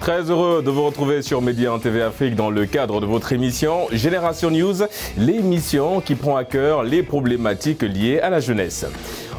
Très heureux de vous retrouver sur Média TV Afrique dans le cadre de votre émission Génération News, l'émission qui prend à cœur les problématiques liées à la jeunesse.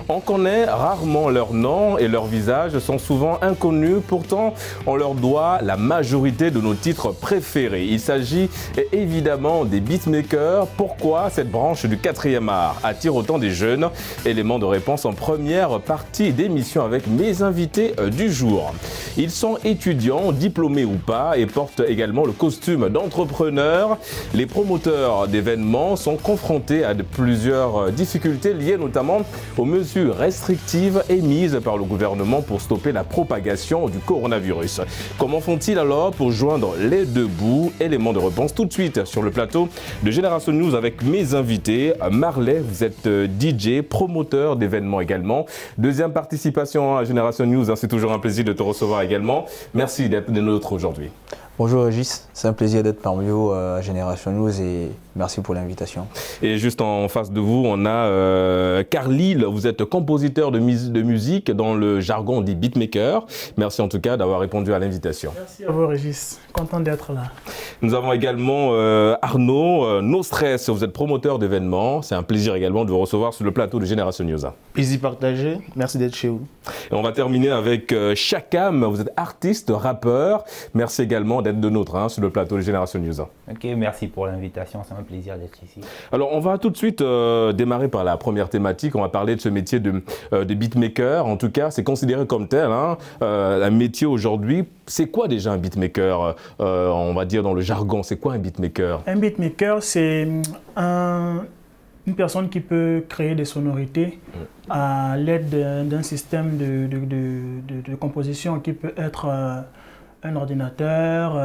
On connaît rarement leur nom et leurs visages sont souvent inconnus, pourtant on leur doit la majorité de nos titres préférés. Il s'agit évidemment des beatmakers. Pourquoi cette branche du 4e art attire autant des jeunes? Élément de réponse en première partie d'émission avec mes invités du jour. Ils sont étudiants, diplômés ou pas, et portent également le costume d'entrepreneurs. Les promoteurs d'événements sont confrontés à plusieurs difficultés liées notamment aux mesures restrictives émises par le gouvernement pour stopper la propagation du coronavirus. Comment font-ils alors pour joindre les deux bouts? Élément de réponse tout de suite sur le plateau de Génération News avec mes invités. Marley, vous êtes DJ, promoteur d'événements également. Deuxième participation à Génération News, c'est toujours un plaisir de te recevoir également. Merci d'être des nôtres aujourd'hui. Bonjour Régis, c'est un plaisir d'être parmi vous à Génération News et merci pour l'invitation. Et juste en face de vous, on a Carlyle, vous êtes compositeur de musique dans le jargon dit beatmaker. Merci en tout cas d'avoir répondu à l'invitation. Merci à vous Régis, content d'être là. Nous avons également Arnaud, No Stress, vous êtes promoteur d'événements. C'est un plaisir également de vous recevoir sur le plateau de Génération News. Plaisir partagé, merci d'être chez vous. Et on va terminer avec Chakam, vous êtes artiste, rappeur. Merci également d'être de nôtre sur le plateau de Génération News. Ok, merci pour l'invitation, c'est un plaisir d'être ici. Alors on va tout de suite démarrer par la première thématique. On va parler de ce métier de beatmaker. En tout cas, c'est considéré comme tel, un métier aujourd'hui. C'est quoi déjà un beatmaker, on va dire dans le jargon? C'est quoi un beatmaker? Un beatmaker, c'est une personne qui peut créer des sonorités à l'aide d'un système de composition qui peut être un ordinateur,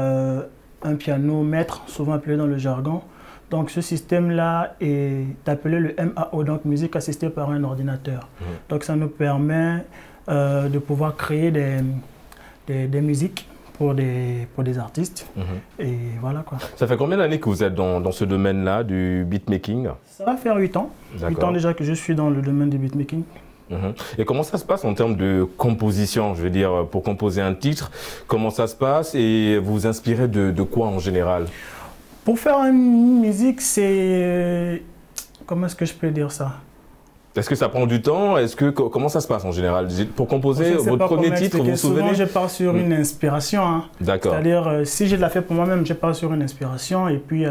un piano maître, souvent appelé dans le jargon. Donc ce système-là est appelé le MAO, donc musique assistée par un ordinateur. Donc ça nous permet de pouvoir créer des musiques pour des artistes. Et voilà quoi. Ça fait combien d'années que vous êtes dans ce domaine-là du beatmaking? Ça va faire 8 ans. 8 ans déjà que je suis dans le domaine du beatmaking. Et comment ça se passe en termes de composition? Je veux dire, pour composer un titre, comment ça se passe et vous vous inspirez de quoi en général? Pour faire une musique, c'est... Comment est-ce que je peux dire ça? Est-ce que ça prend du temps? Comment ça se passe en général? Pour composer votre premier titre, vous vous souvenez? Souvent, je pars sur une inspiration. D'accord. C'est-à-dire, si je la fais pour moi-même, je pars sur une inspiration et puis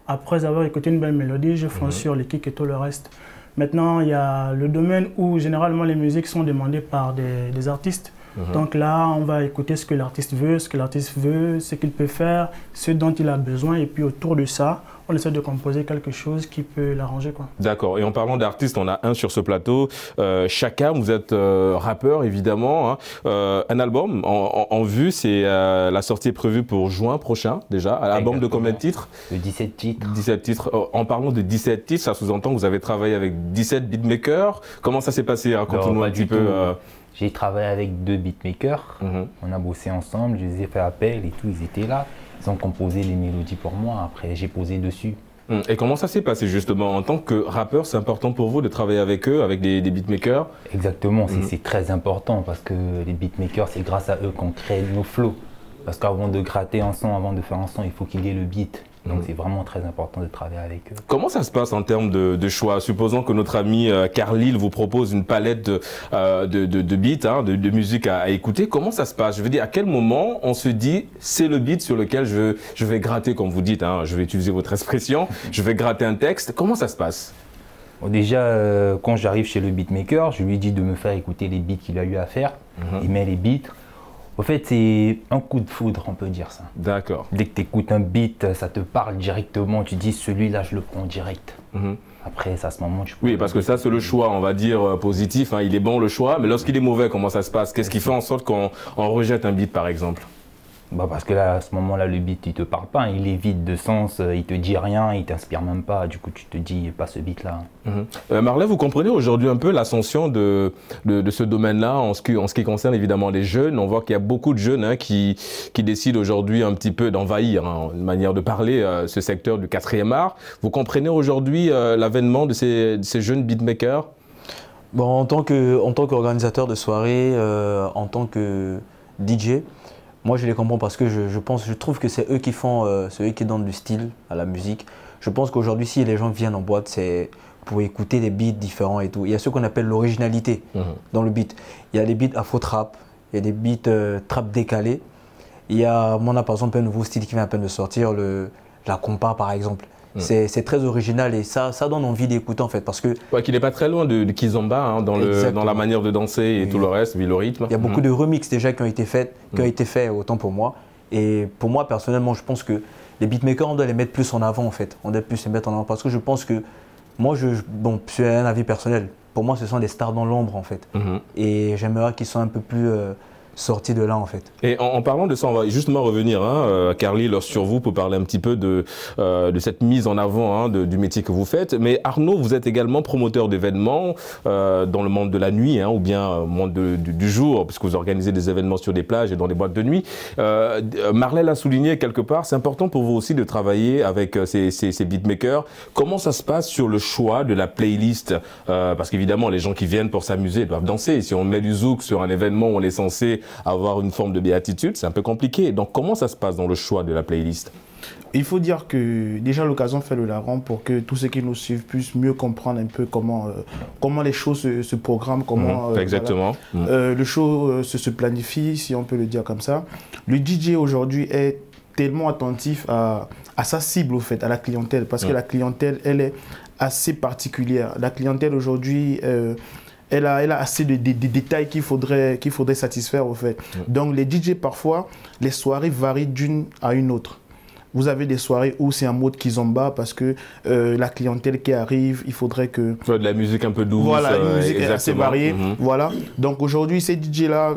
après avoir écouté une belle mélodie, je fonce sur les kicks et tout le reste. Maintenant, il y a le domaine où généralement les musiques sont demandées par des artistes. Donc là, on va écouter ce que l'artiste veut, ce qu'il peut faire, ce dont il a besoin. Et puis autour de ça, on essaie de composer quelque chose qui peut l'arranger. D'accord. Et en parlant d'artistes, on a un sur ce plateau. Chakam, vous êtes rappeur évidemment. Un album en vue, c'est la sortie est prévue pour juin prochain déjà. Un album de combien de titres? De 17 titres. 17 titres. En parlant de 17 titres, ça sous-entend que vous avez travaillé avec 17 beatmakers. Comment ça s'est passé? Racontez-nous un petit peu. J'ai travaillé avec 2 beatmakers, on a bossé ensemble, je les ai fait appel et tout, ils étaient là. Ils ont composé les mélodies pour moi, après j'ai posé dessus. Et comment ça s'est passé justement? En tant que rappeur, c'est important pour vous de travailler avec eux, avec des beatmakers? Exactement, c'est très important parce que les beatmakers, c'est grâce à eux qu'on crée nos flows. Parce qu'avant de gratter un son, avant de faire un son, il faut qu'il y ait le beat. Donc c'est vraiment très important de travailler avec eux. Comment ça se passe en termes de choix? Supposons que notre ami Carlyle vous propose une palette de beats, de musique à écouter. Comment ça se passe? Je veux dire, à quel moment on se dit c'est le beat sur lequel je vais gratter, comme vous dites, je vais utiliser votre expression, je vais gratter un texte. Comment ça se passe? Bon, déjà, quand j'arrive chez le beatmaker, je lui dis de me faire écouter les beats qu'il a eu à faire. Il met les beats. Au fait, c'est un coup de foudre, on peut dire ça. D'accord. Dès que tu écoutes un beat, ça te parle directement, tu dis celui-là, je le prends direct. Après, c'est à ce moment tu peux... Oui, parce que ça, c'est le choix, on va dire, positif. Il est bon le choix, mais lorsqu'il est mauvais, comment ça se passe? Qu'est-ce qui fait en sorte qu'on rejette un beat, par exemple? Parce que là, à ce moment-là, le beat, il te parle pas, il est vide de sens, il te dit rien, il t'inspire même pas. Du coup, tu te dis pas ce beat-là. Marley, vous comprenez aujourd'hui un peu l'ascension de ce domaine-là en ce qui concerne évidemment les jeunes. On voit qu'il y a beaucoup de jeunes qui décident aujourd'hui un petit peu d'envahir, une manière de parler, ce secteur du 4e art. Vous comprenez aujourd'hui l'avènement de ces jeunes beatmakers? Bon, en tant qu'organisateur de soirée, en tant que DJ, Moi, je les comprends parce que je trouve que c'est eux qui font, c'est eux qui donnent du style à la musique. Je pense qu'aujourd'hui, si les gens viennent en boîte, c'est pour écouter des beats différents et tout. Il y a ce qu'on appelle l'originalité dans le beat. Il y a des beats afro-trap, il y a des beats trap décalés. On a par exemple un nouveau style qui vient à peine de sortir, la compa par exemple. C'est très original et ça donne envie d'écouter en fait parce que... Ouais, qu'il n'est pas très loin de Kizomba hein, dans la manière de danser et tout le reste, le rythme. Il y a beaucoup de remixes déjà qui ont été faits, autant pour moi. Et pour moi personnellement, je pense que les beatmakers, on doit les mettre plus en avant en fait. On doit plus les mettre en avant parce que je pense que moi, c'est un avis personnel. Pour moi, ce sont des stars dans l'ombre en fait. Et j'aimerais qu'ils soient un peu plus... sorti de là en fait. Et en parlant de ça, on va justement revenir, Carly, sur vous pour parler un petit peu de cette mise en avant du métier que vous faites. Mais Arnaud, vous êtes également promoteur d'événements dans le monde de la nuit ou bien monde du jour, puisque vous organisez des événements sur des plages et dans des boîtes de nuit. Marley l'a souligné quelque part, c'est important pour vous aussi de travailler avec ces beatmakers. Comment ça se passe sur le choix de la playlist parce qu'évidemment, les gens qui viennent pour s'amuser doivent danser. Si on met du zouk sur un événement où on est censé avoir une forme de béatitude, c'est un peu compliqué. Donc comment ça se passe dans le choix de la playlist? Il faut dire que déjà l'occasion fait le larron pour que tous ceux qui nous suivent puissent mieux comprendre un peu comment les choses se programment, comment exactement. Le show se planifie, si on peut le dire comme ça. Le DJ aujourd'hui est tellement attentif à sa cible, au fait, à la clientèle, parce que la clientèle, elle est assez particulière. La clientèle aujourd'hui... Elle a assez de détails qu'il faudrait satisfaire au fait. Donc les DJ parfois, les soirées varient d'une à une autre. Vous avez des soirées où c'est un mode kizomba parce que la clientèle qui arrive, il faudrait que... De la musique un peu douce. Voilà, une musique assez variée. Voilà. Donc aujourd'hui, ces DJ-là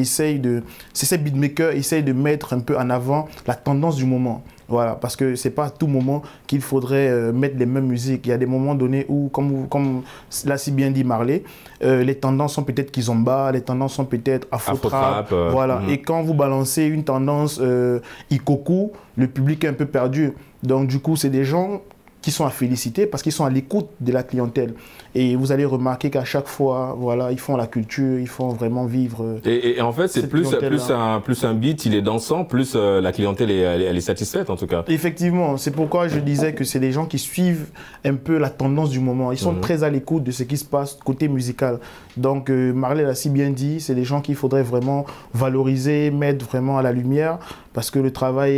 ces beatmakers essayent de mettre un peu en avant la tendance du moment. Voilà, parce que c'est pas à tout moment qu'il faudrait mettre les mêmes musiques. Il y a des moments donnés où, comme l'a si bien dit Marley, les tendances sont peut-être kizomba, les tendances sont peut-être afro-trap. Voilà. Et quand vous balancez une tendance ikoku, le public est un peu perdu. Donc du coup, c'est des gens qui sont à féliciter parce qu'ils sont à l'écoute de la clientèle. Et vous allez remarquer qu'à chaque fois, voilà, ils font la culture, ils font vraiment vivre. Et en fait, c'est plus un beat, il est dansant, plus la clientèle elle est satisfaite en tout cas. Effectivement, c'est pourquoi je disais que c'est des gens qui suivent un peu la tendance du moment. Ils sont très à l'écoute de ce qui se passe côté musical. Donc Marley l'a si bien dit, c'est des gens qu'il faudrait vraiment valoriser, mettre vraiment à la lumière parce que le travail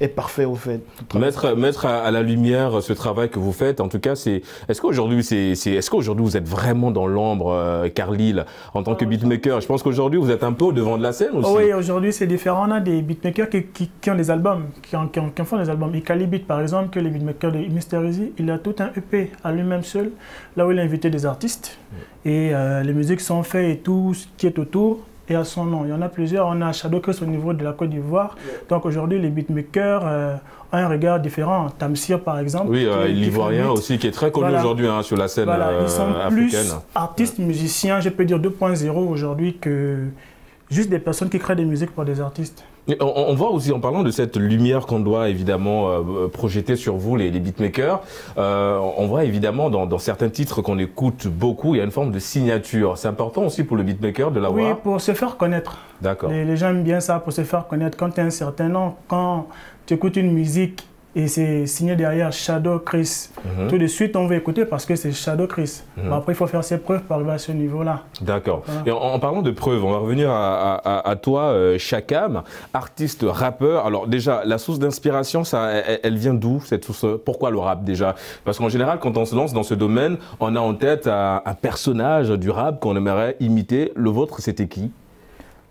est parfait au fait. Mettre à la lumière ce travail que vous faites, en tout cas, est-ce qu'aujourd'hui vous êtes vraiment dans l'ombre, Carly, en tant que beatmaker? Je pense qu'aujourd'hui vous êtes un peu au devant de la scène aussi. Oui, aujourd'hui c'est différent. On a des beatmakers qui ont des albums, qui font des albums. Ikali Beat par exemple, que le beatmaker de Mr. Easy, il a tout un EP à lui-même seul, là où il a invité des artistes. Et les musiques sont faites et tout ce qui est autour. Et à son nom. Il y en a plusieurs. On a Shadow Chris au niveau de la Côte d'Ivoire. Donc aujourd'hui, les beatmakers ont un regard différent. Tamsir, par exemple. Oui, l'Ivoirien aussi, qui est très connu aujourd'hui sur la scène africaine. Ils sont plus artistes, musiciens, je peux dire 2.0 aujourd'hui que juste des personnes qui créent des musiques pour des artistes. On voit aussi, en parlant de cette lumière qu'on doit évidemment projeter sur vous, les beatmakers, on voit évidemment dans certains titres qu'on écoute beaucoup, il y a une forme de signature. C'est important aussi pour le beatmaker de l'avoir. Oui, pour se faire connaître. D'accord. Les gens aiment bien ça, pour se faire connaître. Quand tu as un certain nom, quand tu écoutes une musique et c'est signé derrière Shadow Chris, tout de suite on va écouter parce que c'est Shadow Chris. Bon, après il faut faire ses preuves pour arriver à ce niveau-là. D'accord. Voilà. Et en parlant de preuves, on va revenir à toi, Chakam, artiste rappeur. Alors déjà, la source d'inspiration, elle vient d'où cette source? Pourquoi le rap déjà? Parce qu'en général, quand on se lance dans ce domaine, on a en tête un personnage du rap qu'on aimerait imiter. Le vôtre, c'était qui?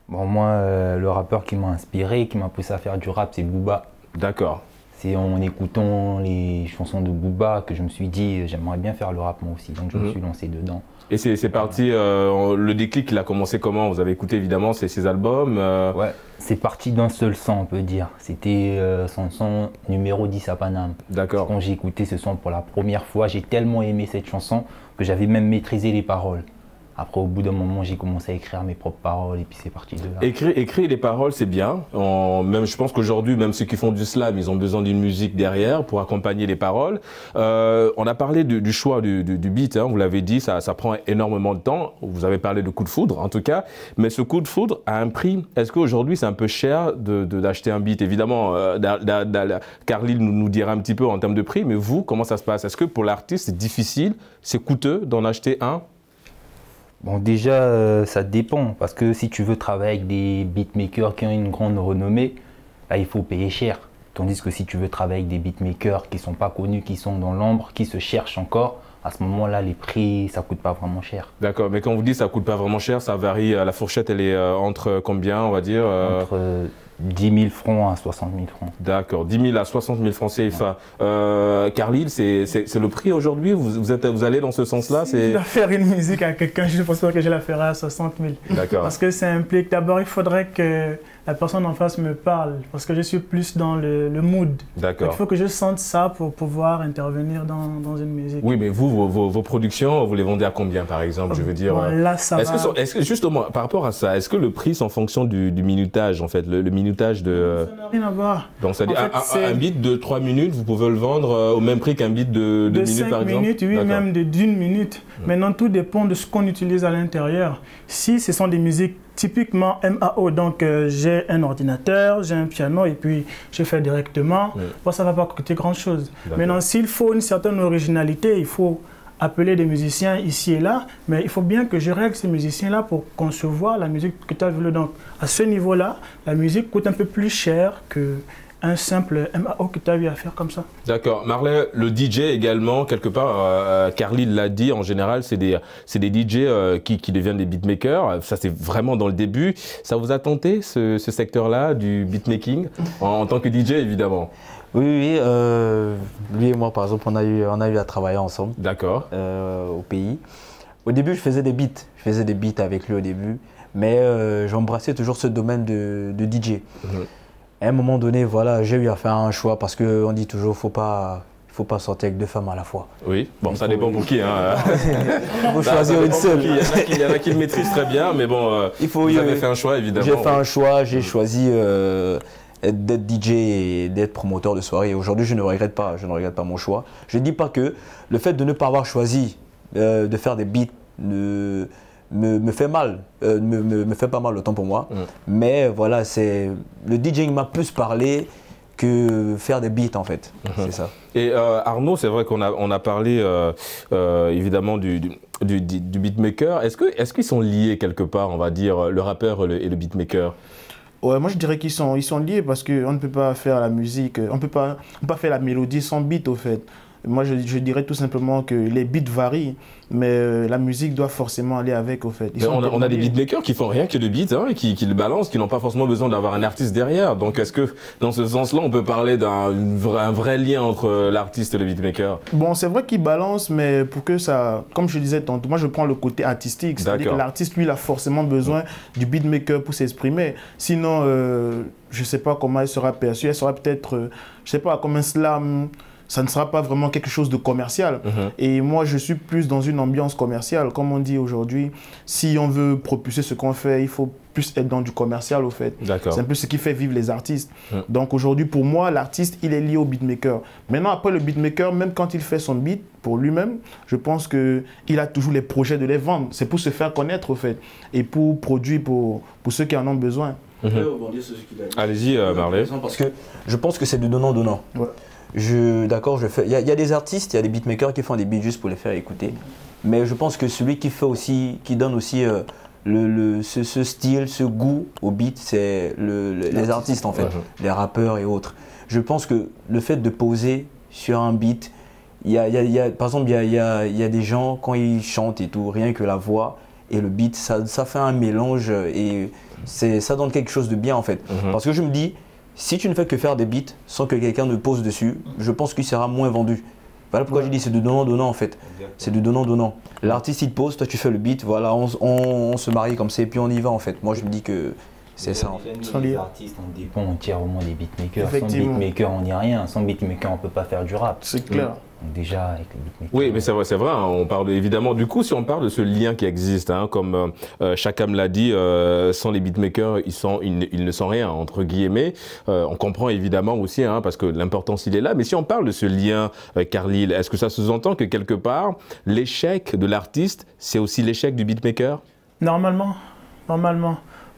Bon, moi, le rappeur qui m'a inspiré, qui m'a poussé à faire du rap, c'est Booba. D'accord. C'est en écoutant les chansons de Booba que je me suis dit j'aimerais bien faire le rap moi aussi, donc je me suis lancé dedans. Et c'est parti, le déclic il a commencé comment? Vous avez écouté évidemment ses albums Ouais, c'est parti d'un seul son on peut dire, c'était son son numéro 10 à Paname. D'accord. Quand j'ai écouté ce son pour la première fois, j'ai tellement aimé cette chanson que j'avais même maîtrisé les paroles. Après, au bout d'un moment, j'ai commencé à écrire mes propres paroles et puis c'est parti de là. Écrire les paroles, c'est bien. Même, je pense qu'aujourd'hui, même ceux qui font du slam, ils ont besoin d'une musique derrière pour accompagner les paroles. On a parlé du choix du beat, hein, vous l'avez dit, ça prend énormément de temps. Vous avez parlé de coup de foudre, en tout cas. Mais ce coup de foudre a un prix. Est-ce qu'aujourd'hui, c'est un peu cher d'acheter un beat? Évidemment, Carlyle nous dira un petit peu en termes de prix, mais vous, comment ça se passe? Est-ce que pour l'artiste, c'est difficile, c'est coûteux d'en acheter un? Bon, déjà, ça dépend, parce que si tu veux travailler avec des beatmakers qui ont une grande renommée, là, il faut payer cher. Tandis que si tu veux travailler avec des beatmakers qui ne sont pas connus, qui sont dans l'ombre, qui se cherchent encore, à ce moment-là, les prix, ça ne coûte pas vraiment cher. D'accord, mais quand vous dites ça ne coûte pas vraiment cher, ça varie, la fourchette, elle est entre combien, on va dire Entre 10 000 francs à 60 000 francs. D'accord, 10 000 à 60 000 francs CFA. Carlyle, c'est le prix aujourd'hui? Vous allez dans ce sens-là? Si je dois faire une musique à quelqu'un, je pense pas que je la ferai à 60 000. D'accord. Parce que ça implique, d'abord, il faudrait que la personne en face me parle, parce que je suis plus dans le mood. D'accord. Il faut que je sente ça pour pouvoir intervenir dans une musique. Oui, mais vous, vos productions, vous les vendez à combien, par exemple? Je veux dire. Bon, là, ça va. Est-ce que, justement, par rapport à ça, est-ce que le prix, c'est en fonction du minutage, en fait, le minutage de... Ça n'a rien à voir. Donc, c'est-à-dire, un beat de 3 minutes, vous pouvez le vendre au même prix qu'un beat de 2 minutes, par exemple? 5 minutes, oui, même d'1 minute. Maintenant, tout dépend de ce qu'on utilise à l'intérieur. Si ce sont des musiques typiquement MAO, donc j'ai un ordinateur, j'ai un piano et puis je fais directement, bon, ça ne va pas coûter grand-chose. Maintenant, s'il faut une certaine originalité, il faut appeler des musiciens ici et là, mais il faut bien que je règle ces musiciens-là pour concevoir la musique que tu as voulu. Donc, à ce niveau-là, la musique coûte un peu plus cher que un simple MAO que tu as eu à faire comme ça. D'accord. Marley, le DJ également, quelque part, Carlyle l'a dit, en général, c'est des DJ qui deviennent des beatmakers. Ça, c'est vraiment dans le début. Ça vous a tenté, ce secteur-là du beatmaking, en tant que DJ, évidemment? Oui, lui et moi, par exemple, on a eu à travailler ensemble. D'accord. Au pays. Au début, je faisais des beats. Je faisais des beats avec lui au début, mais j'embrassais toujours ce domaine de DJ. À un moment donné, voilà, j'ai eu à faire un choix parce qu'on dit toujours faut pas sortir avec 2 femmes à la fois. Oui, bon, ça dépend pour qui. Hein. Il faut choisir une seule. Il y en a qui le maîtrisent très bien, mais bon, vous avez fait un choix, évidemment. J'ai fait un choix, j'ai choisi d'être DJ et d'être promoteur de soirée. Aujourd'hui, je ne regrette pas mon choix. Je ne dis pas que le fait de ne pas avoir choisi de faire des beats me fait mal, me fait pas mal autant pour moi. Mais voilà, le DJing m'a plus parlé que faire des beats en fait. C'est ça. Et Arnaud, c'est vrai qu'on a parlé évidemment du beatmaker. Est-ce qu'ils sont liés quelque part, on va dire, le rappeur et le beatmaker? Ouais, moi je dirais qu'ils sont liés parce qu'on ne peut pas faire la musique, on ne peut pas faire la mélodie sans beat au fait. Moi, je dirais tout simplement que les beats varient, mais la musique doit forcément aller avec, au fait. On a des beatmakers qui font rien que de beats, hein, qui le balancent, qui n'ont pas forcément besoin d'avoir un artiste derrière. Donc, est-ce que, dans ce sens-là, on peut parler d'un vrai lien entre l'artiste et le beatmaker? Bon, c'est vrai qu'ils balancent, mais pour que ça... Comme je disais tantôt, moi, je prends le côté artistique. C'est-à-dire que l'artiste, lui, il a forcément besoin du beatmaker pour s'exprimer. Sinon, je ne sais pas comment elle sera perçue. Elle sera peut-être, je ne sais pas, comme un slam... Ça ne sera pas vraiment quelque chose de commercial. Et moi, je suis plus dans une ambiance commerciale. Comme on dit aujourd'hui, si on veut propulser ce qu'on fait, il faut plus être dans du commercial, au fait. C'est un peu ce qui fait vivre les artistes. Donc aujourd'hui, pour moi, l'artiste, il est lié au beatmaker. Maintenant, après le beatmaker, même quand il fait son beat pour lui-même, je pense qu'il a toujours les projets de les vendre. C'est pour se faire connaître, au fait. Et pour produire pour ceux qui en ont besoin. Allez-y, Marley. Parce que je pense que c'est du donnant-donnant. D'accord, il y a des artistes, il y a des beatmakers qui font des beats juste pour les faire écouter. Mais je pense que celui qui donne aussi ce style, ce goût au beat, c'est les artistes en fait, les rappeurs et autres. Je pense que le fait de poser sur un beat, par exemple, il y a des gens, quand ils chantent et tout, rien que la voix et le beat, ça fait un mélange et ça donne quelque chose de bien en fait. Parce que je me dis, si tu ne fais que faire des beats sans que quelqu'un ne pose dessus, je pense qu'il sera moins vendu. Voilà pourquoi je dis c'est du donnant-donnant en fait. C'est du donnant-donnant. L'artiste il te pose, toi tu fais le beat, voilà, on se marie comme ça et puis on y va en fait. Moi je me dis que C'est ça en fait. Nous, les artistes, on dépend entièrement des beatmakers. Sans beatmaker, on n'y a rien. Sans beatmaker, on ne peut pas faire du rap. C'est clair. Donc déjà, avec les beatmakers... Oui, mais c'est vrai, hein, on parle évidemment... Du coup, si on parle de ce lien qui existe, hein, comme Chakam l'a dit, sans les beatmakers, ils ne sont rien, entre guillemets. On comprend évidemment aussi, hein, parce que l'importance, il est là. Mais si on parle de ce lien, Carlyle, est-ce que ça sous-entend que quelque part, l'échec de l'artiste, c'est aussi l'échec du beatmaker? Normalement.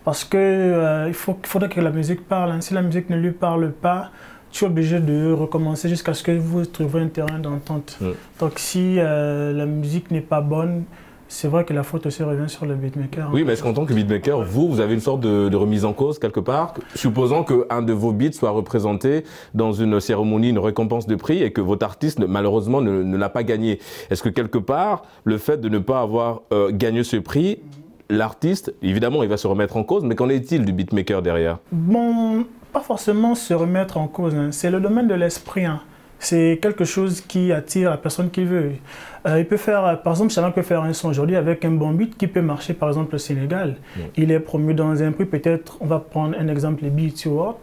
Parce que il faudrait que la musique parle. Hein. Si la musique ne lui parle pas, tu es obligé de recommencer jusqu'à ce que vous trouviez un terrain d'entente. Donc si la musique n'est pas bonne, c'est vrai que la faute aussi revient sur le beatmaker. Oui, mais est-ce qu'en tant que beatmaker, vous avez une sorte de remise en cause quelque part? Supposons qu'un de vos beats soit représenté dans une cérémonie, une récompense de prix, et que votre artiste, malheureusement, ne l'a pas gagné. Est-ce que quelque part, le fait de ne pas avoir gagné ce prix, l'artiste, évidemment, il va se remettre en cause, mais qu'en est-il du beatmaker derrière? Bon, pas forcément se remettre en cause, hein. C'est le domaine de l'esprit. Hein. C'est quelque chose qui attire la personne qu'il veut. Il peut faire, par exemple, Chama peut faire un son aujourd'hui avec un bon beat qui peut marcher, par exemple, au Sénégal. Il est promu dans un prix, peut-être, on va prendre un exemple, les Beat Awards.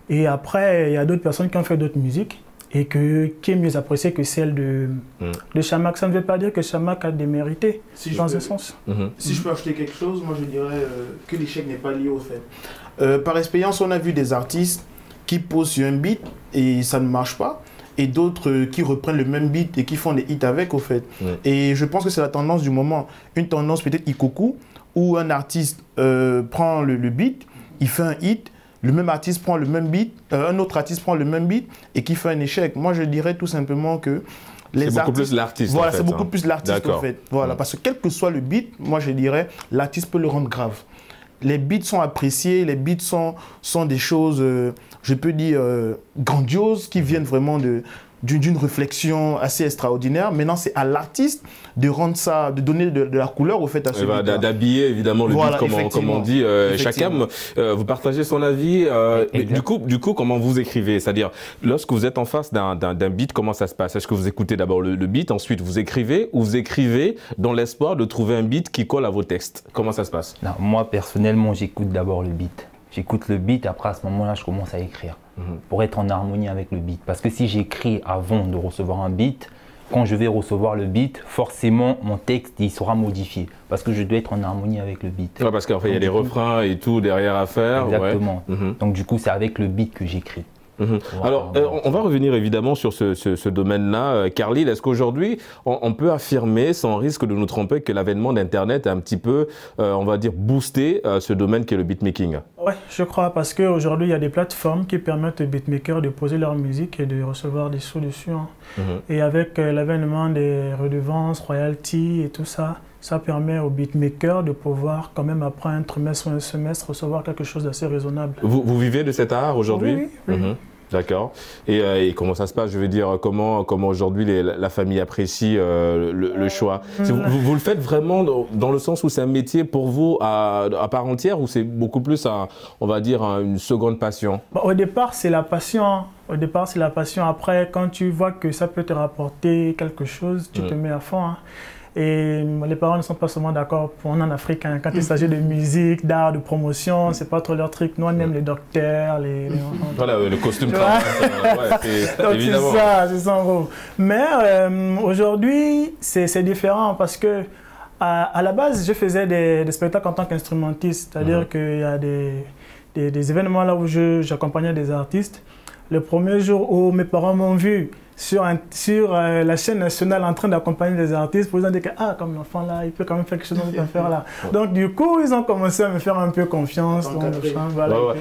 Et après, il y a d'autres personnes qui ont fait d'autres musiques et qui est mieux appréciée que celle de Chamak. Ça ne veut pas dire que Chamak a démérité, dans un sens. Si je peux ajouter quelque chose, moi je dirais que l'échec n'est pas lié au fait. Par expérience, on a vu des artistes qui posent sur un beat et ça ne marche pas, et d'autres qui reprennent le même beat et qui font des hits avec, au fait. Et je pense que c'est la tendance du moment. Une tendance peut-être Ikoku, où un artiste prend le beat, il fait un hit, le même artiste prend le même beat, un autre artiste prend le même beat et qui fait un échec. Moi, je dirais tout simplement que c'est beaucoup plus l'artiste. Voilà, c'est beaucoup plus l'artiste, en fait. Voilà, parce que quel que soit le beat, moi, je dirais, l'artiste peut le rendre grave. Les beats sont appréciés, les beats sont des choses, je peux dire, grandioses, qui viennent vraiment d'une réflexion assez extraordinaire. Maintenant, c'est à l'artiste de rendre ça, de donner de la couleur au fait à ce beat. D'habiller évidemment le beat, comme on dit. Chacun, vous partagez son avis. Du coup, comment vous écrivez? C'est-à-dire, lorsque vous êtes en face d'un beat, comment ça se passe? Est-ce que vous écoutez d'abord le beat, ensuite vous écrivez, ou vous écrivez dans l'espoir de trouver un beat qui colle à vos textes? Comment ça se passe? Non, moi, personnellement, j'écoute d'abord le beat. J'écoute le beat, après à ce moment-là, je commence à écrire pour être en harmonie avec le beat. Parce que si j'écris avant de recevoir un beat, quand je vais recevoir le beat, forcément, mon texte, il sera modifié. Parce que je dois être en harmonie avec le beat. Ouais, parce qu'en fait, il y a les refrains et tout derrière à faire. Exactement. Ouais. Donc du coup, c'est avec le beat que j'écris. Alors, on va revenir évidemment sur ce domaine-là. Carlyle, est-ce qu'aujourd'hui, on peut affirmer, sans risque de nous tromper, que l'avènement d'Internet a un petit peu, on va dire, boosté ce domaine qui est le beatmaking? Oui, je crois, parce qu'aujourd'hui, il y a des plateformes qui permettent aux beatmakers de poser leur musique et de recevoir des sous dessus. Hein. Et avec l'avènement des redevances, royalties et tout ça, ça permet aux beatmakers de pouvoir, quand même, après un trimestre ou un semestre, recevoir quelque chose d'assez raisonnable. Vous vivez de cet art aujourd'hui? Oui. D'accord. Et comment ça se passe? Je veux dire, comment aujourd'hui la famille apprécie le choix? Vous le faites vraiment dans le sens où c'est un métier pour vous à part entière, ou c'est beaucoup plus, on va dire, une seconde passion? Au départ, c'est la passion. Après, quand tu vois que ça peut te rapporter quelque chose, tu te mets à fond. Hein. Et les parents ne sont pas seulement d'accord. On est en Afrique, hein, quand il s'agit de musique, d'art, de promotion, c'est pas trop leur truc. Nous, on aime les docteurs, les voilà, le costume. Donc c'est ça en gros. Mais aujourd'hui, c'est différent parce que à la base, je faisais des spectacles en tant qu'instrumentiste. C'est-à-dire qu'il y a des événements là où j'accompagnais des artistes. Le premier jour où mes parents m'ont vu sur la chaîne nationale en train d'accompagner des artistes, pour ils ont dit que comme l'enfant là, il peut quand même faire quelque chose qu'on peut faire là. Donc du coup, ils ont commencé à me faire un peu confiance.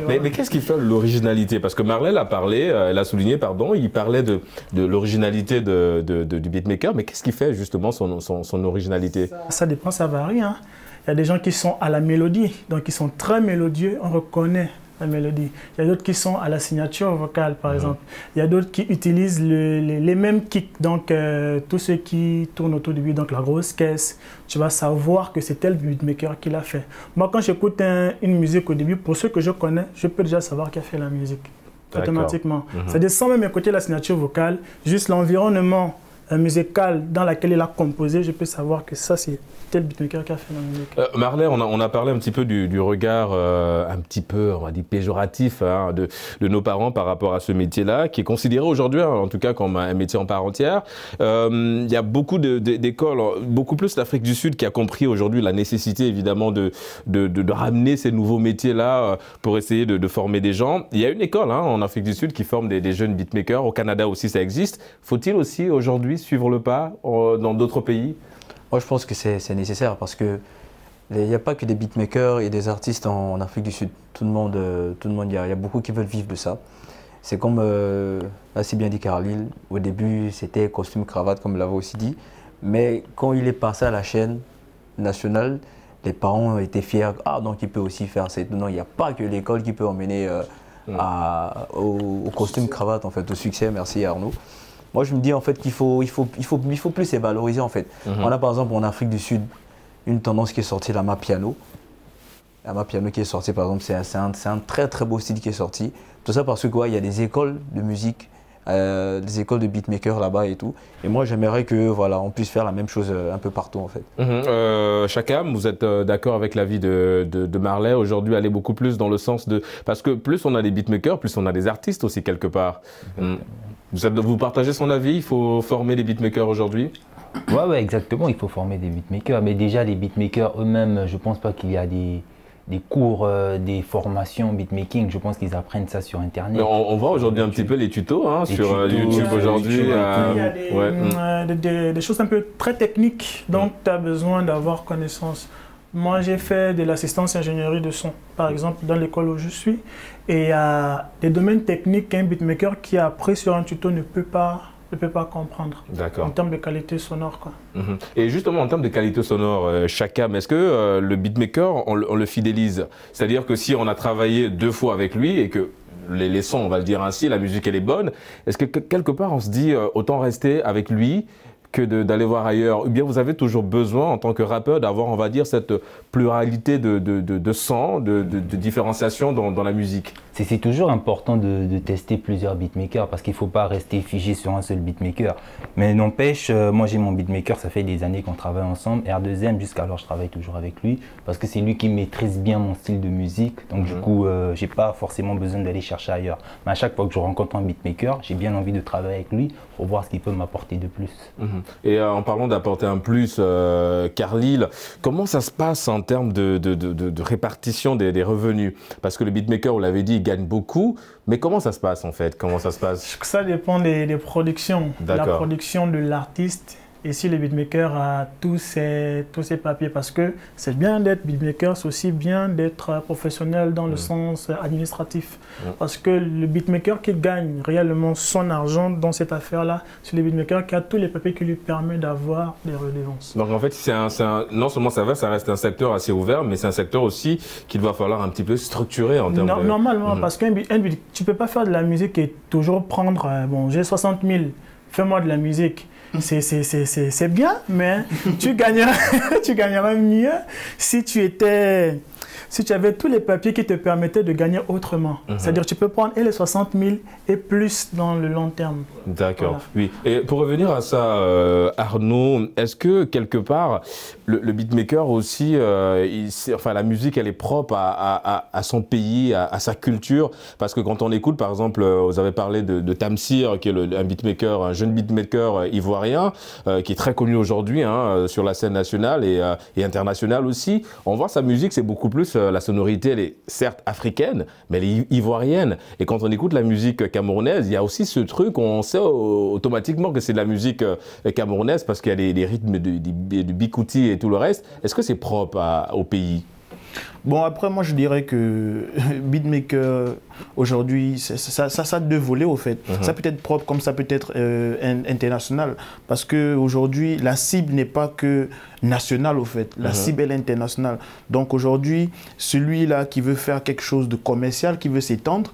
Mais qu'est-ce qui fait l'originalité? Parce que Marlène a parlé, elle a souligné, il parlait de l'originalité du beatmaker, mais qu'est-ce qui fait justement son originalité? Ça dépend, ça varie. Hein. Il y a des gens qui sont à la mélodie, donc ils sont très mélodieux, on reconnaît la mélodie. Il y a d'autres qui sont à la signature vocale, par exemple. Il y a d'autres qui utilisent les mêmes kicks, donc tout ce qui tourne autour du beat, donc la grosse caisse, tu vas savoir que c'est tel beatmaker qui l'a fait. Moi, quand j'écoute une musique au début, pour ceux que je connais, je peux déjà savoir qui a fait la musique, automatiquement. C'est-à-dire sans même écouter la signature vocale, juste l'environnement musicale dans laquelle il a composé, je peux savoir que ça, c'est tel beatmaker qui a fait la musique. Marley, on a parlé un petit peu du regard un petit peu, on va dire, péjoratif hein, de nos parents par rapport à ce métier-là, qui est considéré aujourd'hui, hein, en tout cas, comme un métier en part entière. Il y a beaucoup d'écoles, beaucoup plus l'Afrique du Sud, qui a compris aujourd'hui la nécessité, évidemment, de ramener ces nouveaux métiers-là pour essayer de former des gens. Il y a une école hein, en Afrique du Sud qui forme des jeunes beatmakers. Au Canada aussi, ça existe. Faut-il aussi, aujourd'hui, suivre le pas dans d'autres pays? Moi, je pense que c'est nécessaire parce que il n'y a pas que des beatmakers et des artistes en Afrique du Sud. Tout le monde, il y a beaucoup qui veulent vivre de ça. C'est comme assez bien dit Carlyle, au début c'était costume cravate comme l'avait aussi dit, mais quand il est passé à la chaîne nationale, les parents étaient fiers. Ah donc il peut aussi faire ça. Non, il n'y a pas que l'école qui peut emmener au costume cravate en fait, au succès. Merci Arnaud. Moi, je me dis en fait qu'il faut plus se valoriser en fait. On a par exemple en Afrique du Sud une tendance qui est sortie, la Amapiano. Amapiano qui est sorti par exemple, c'est un très très beau style qui est sorti. Tout ça parce que quoi, il y a des écoles de musique, des écoles de beatmakers là-bas et tout. Et moi, j'aimerais que voilà, on puisse faire la même chose un peu partout en fait. Chakam, vous êtes d'accord avec l'avis de Marley aujourd'hui, aller beaucoup plus dans le sens de... Parce que plus on a des beatmakers, plus on a des artistes aussi quelque part. Vous partagez son avis? Il faut former des beatmakers aujourd'hui? Ouais, exactement. Il faut former des beatmakers. Mais déjà, les beatmakers eux-mêmes, je ne pense pas qu'il y a des cours, des formations beatmaking. Je pense qu'ils apprennent ça sur Internet. Mais on voit aujourd'hui un petit peu les tutos hein, sur YouTube aujourd'hui. Il y a des choses un peu très techniques dont tu as besoin d'avoir connaissance. Moi, j'ai fait de l'assistance ingénierie de son, par exemple, dans l'école où je suis. Et il y a des domaines techniques qu'un beatmaker qui a appris sur un tuto ne peut pas comprendre en termes de qualité sonore. Quoi. Et justement, en termes de qualité sonore, Chakam, est-ce que le beatmaker, on le fidélise? C'est-à-dire que si on a travaillé 2 fois avec lui et que les sons, on va le dire ainsi, la musique elle est bonne, est-ce que quelque part on se dit autant rester avec lui que d'aller voir ailleurs? Ou bien vous avez toujours besoin, en tant que rappeur, d'avoir, on va dire, cette pluralité de sons, de différenciation dans la musique? C'est toujours important de tester plusieurs beatmakers parce qu'il ne faut pas rester figé sur un seul beatmaker. Mais n'empêche, moi j'ai mon beatmaker, ça fait des années qu'on travaille ensemble. R2M, jusqu'alors je travaille toujours avec lui parce que c'est lui qui maîtrise bien mon style de musique. Donc du coup, je n'ai pas forcément besoin d'aller chercher ailleurs. Mais à chaque fois que je rencontre un beatmaker, j'ai bien envie de travailler avec lui pour voir ce qu'il peut m'apporter de plus. Et en parlant d'apporter un plus, Carlyle, comment ça se passe en termes de répartition des revenus? Parce que le beatmaker, vous l'avez dit, il gagne beaucoup, mais comment ça se passe en fait? Comment ça se passe? Ça dépend des productions, la production de l'artiste. Et si le beatmaker a tous ses papiers, parce que c'est bien d'être beatmaker, c'est aussi bien d'être professionnel dans le sens administratif. Parce que le beatmaker qui gagne réellement son argent dans cette affaire-là, c'est le beatmaker qui a tous les papiers qui lui permettent d'avoir des redevances. Donc en fait, non seulement ça reste un secteur assez ouvert, mais c'est un secteur aussi qu'il va falloir un petit peu structurer en termes de... Normalement, parce que tu ne peux pas faire de la musique et toujours prendre, bon, j'ai 60 000, fais-moi de la musique. C'est bien, mais tu gagneras mieux si tu avais tous les papiers qui te permettaient de gagner autrement. C'est-à-dire tu peux prendre les 60 000 et plus dans le long terme. D'accord, voilà. Oui. Et pour revenir à ça, Arnaud, est-ce que quelque part, le beatmaker aussi, la musique, elle est propre à son pays, à sa culture? Parce que quand on écoute, par exemple, vous avez parlé de Tamsir, qui est un jeune beatmaker ivoirien, qui est très connu aujourd'hui hein, sur la scène nationale et internationale aussi. On voit sa musique, c'est beaucoup plus... la sonorité, elle est certes africaine, mais elle est ivoirienne. Et quand on écoute la musique camerounaise, il y a aussi ce truc, on sait automatiquement que c'est de la musique camerounaise parce qu'il y a les rythmes du bikouti et tout le reste. Est-ce que c'est propre au pays? Bon, après, moi, je dirais que beatmaker, aujourd'hui, ça a 2 volets, au fait. Ça peut être propre comme ça peut être international. Parce qu'aujourd'hui, la cible n'est pas que nationale, au fait. La cible, elle est internationale. Donc, aujourd'hui, celui-là qui veut faire quelque chose de commercial, qui veut s'étendre,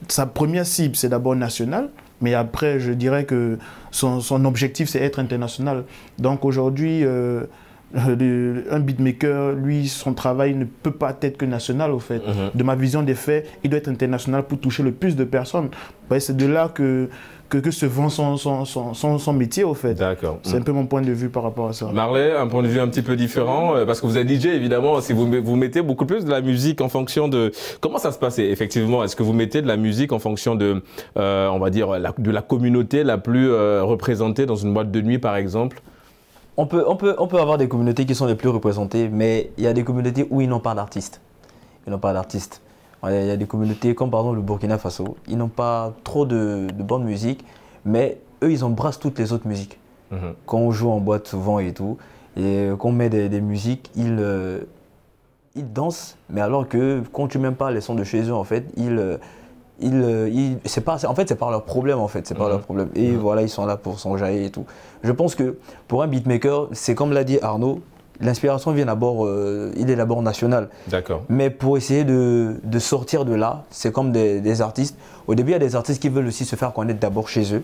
sa première cible, c'est d'abord nationale. Mais après, je dirais que son objectif, c'est être international. Donc, aujourd'hui... un beatmaker, lui, son travail ne peut pas être que national, au fait. De ma vision des faits, il doit être international pour toucher le plus de personnes. C'est de là que que se vend son métier, au fait. D'accord. C'est un peu mon point de vue par rapport à ça. Marley, un point de vue un petit peu différent, parce que vous êtes DJ, évidemment, si vous mettez beaucoup plus de la musique en fonction de... Comment ça se passe, effectivement? Est-ce que vous mettez de la musique en fonction de, on va dire, de la communauté la plus représentée dans une boîte de nuit, par exemple? On peut avoir des communautés qui sont les plus représentées, mais il y a des communautés où ils n'ont pas d'artistes. Ils n'ont pas d'artistes. Il y a des communautés comme par exemple le Burkina Faso, ils n'ont pas trop de bonne musique, mais eux ils embrassent toutes les autres musiques. Quand on joue en boîte souvent et tout, et qu'on met des musiques, ils dansent, mais alors que quand tu n'aimes pas les sons de chez eux, en fait, c'est pas leur problème en fait, c'est pas leur problème. Et voilà, ils sont là pour s'enjailler et tout. Je pense que pour un beatmaker, c'est comme l'a dit Arnaud, l'inspiration vient d'abord, il est d'abord national. D'accord. Mais pour essayer de sortir de là, c'est comme des artistes. Au début, il y a des artistes qui veulent aussi se faire connaître d'abord chez eux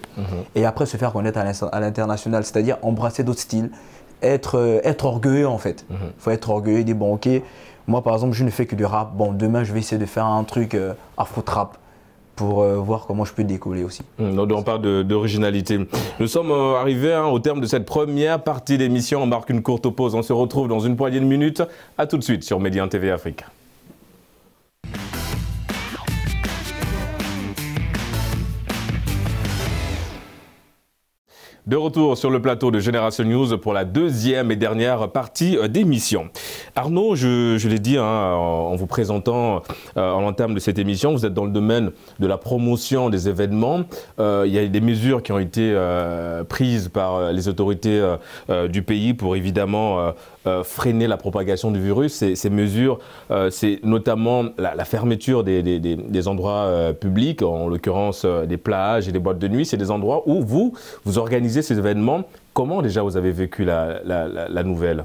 et après se faire connaître à l'international, c'est-à-dire embrasser d'autres styles, être orgueilleux en fait. Il faut être orgueilleux et dire bon ok, moi par exemple je ne fais que du rap, bon demain je vais essayer de faire un truc afro-trap pour voir comment je peux décoller aussi. On parle d'originalité. Nous sommes arrivés au terme de cette première partie d'émission. On marque une courte pause. On se retrouve dans une poignée de minutes. A tout de suite sur Médien TV Afrique. De retour sur le plateau de Génération News pour la deuxième et dernière partie d'émission. Arnaud, je l'ai dit en vous présentant en l'entame de cette émission, vous êtes dans le domaine de la promotion des événements. Il y a des mesures qui ont été prises par les autorités du pays pour évidemment freiner la propagation du virus. Ces mesures, c'est notamment la fermeture des endroits publics, en l'occurrence des plages et des boîtes de nuit. C'est des endroits où vous organisez ces événements. Comment déjà vous avez vécu la nouvelle?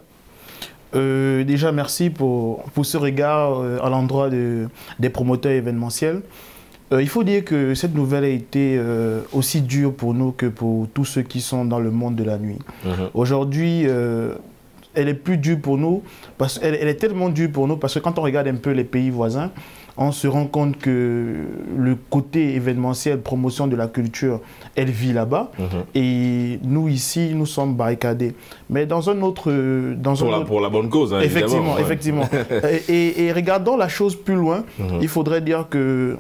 Déjà, merci pour ce regard à l'endroit des promoteurs événementiels. Il faut dire que cette nouvelle a été aussi dure pour nous que pour tous ceux qui sont dans le monde de la nuit. Aujourd'hui, elle est plus dure pour nous, parce qu'elle est tellement dure pour nous parce que quand on regarde un peu les pays voisins, on se rend compte que le côté événementiel, promotion de la culture, elle vit là-bas. Et nous, ici, nous sommes barricadés. Mais dans un autre... Pour la bonne cause, hein, effectivement. Effectivement. et regardons la chose plus loin. Il faudrait dire que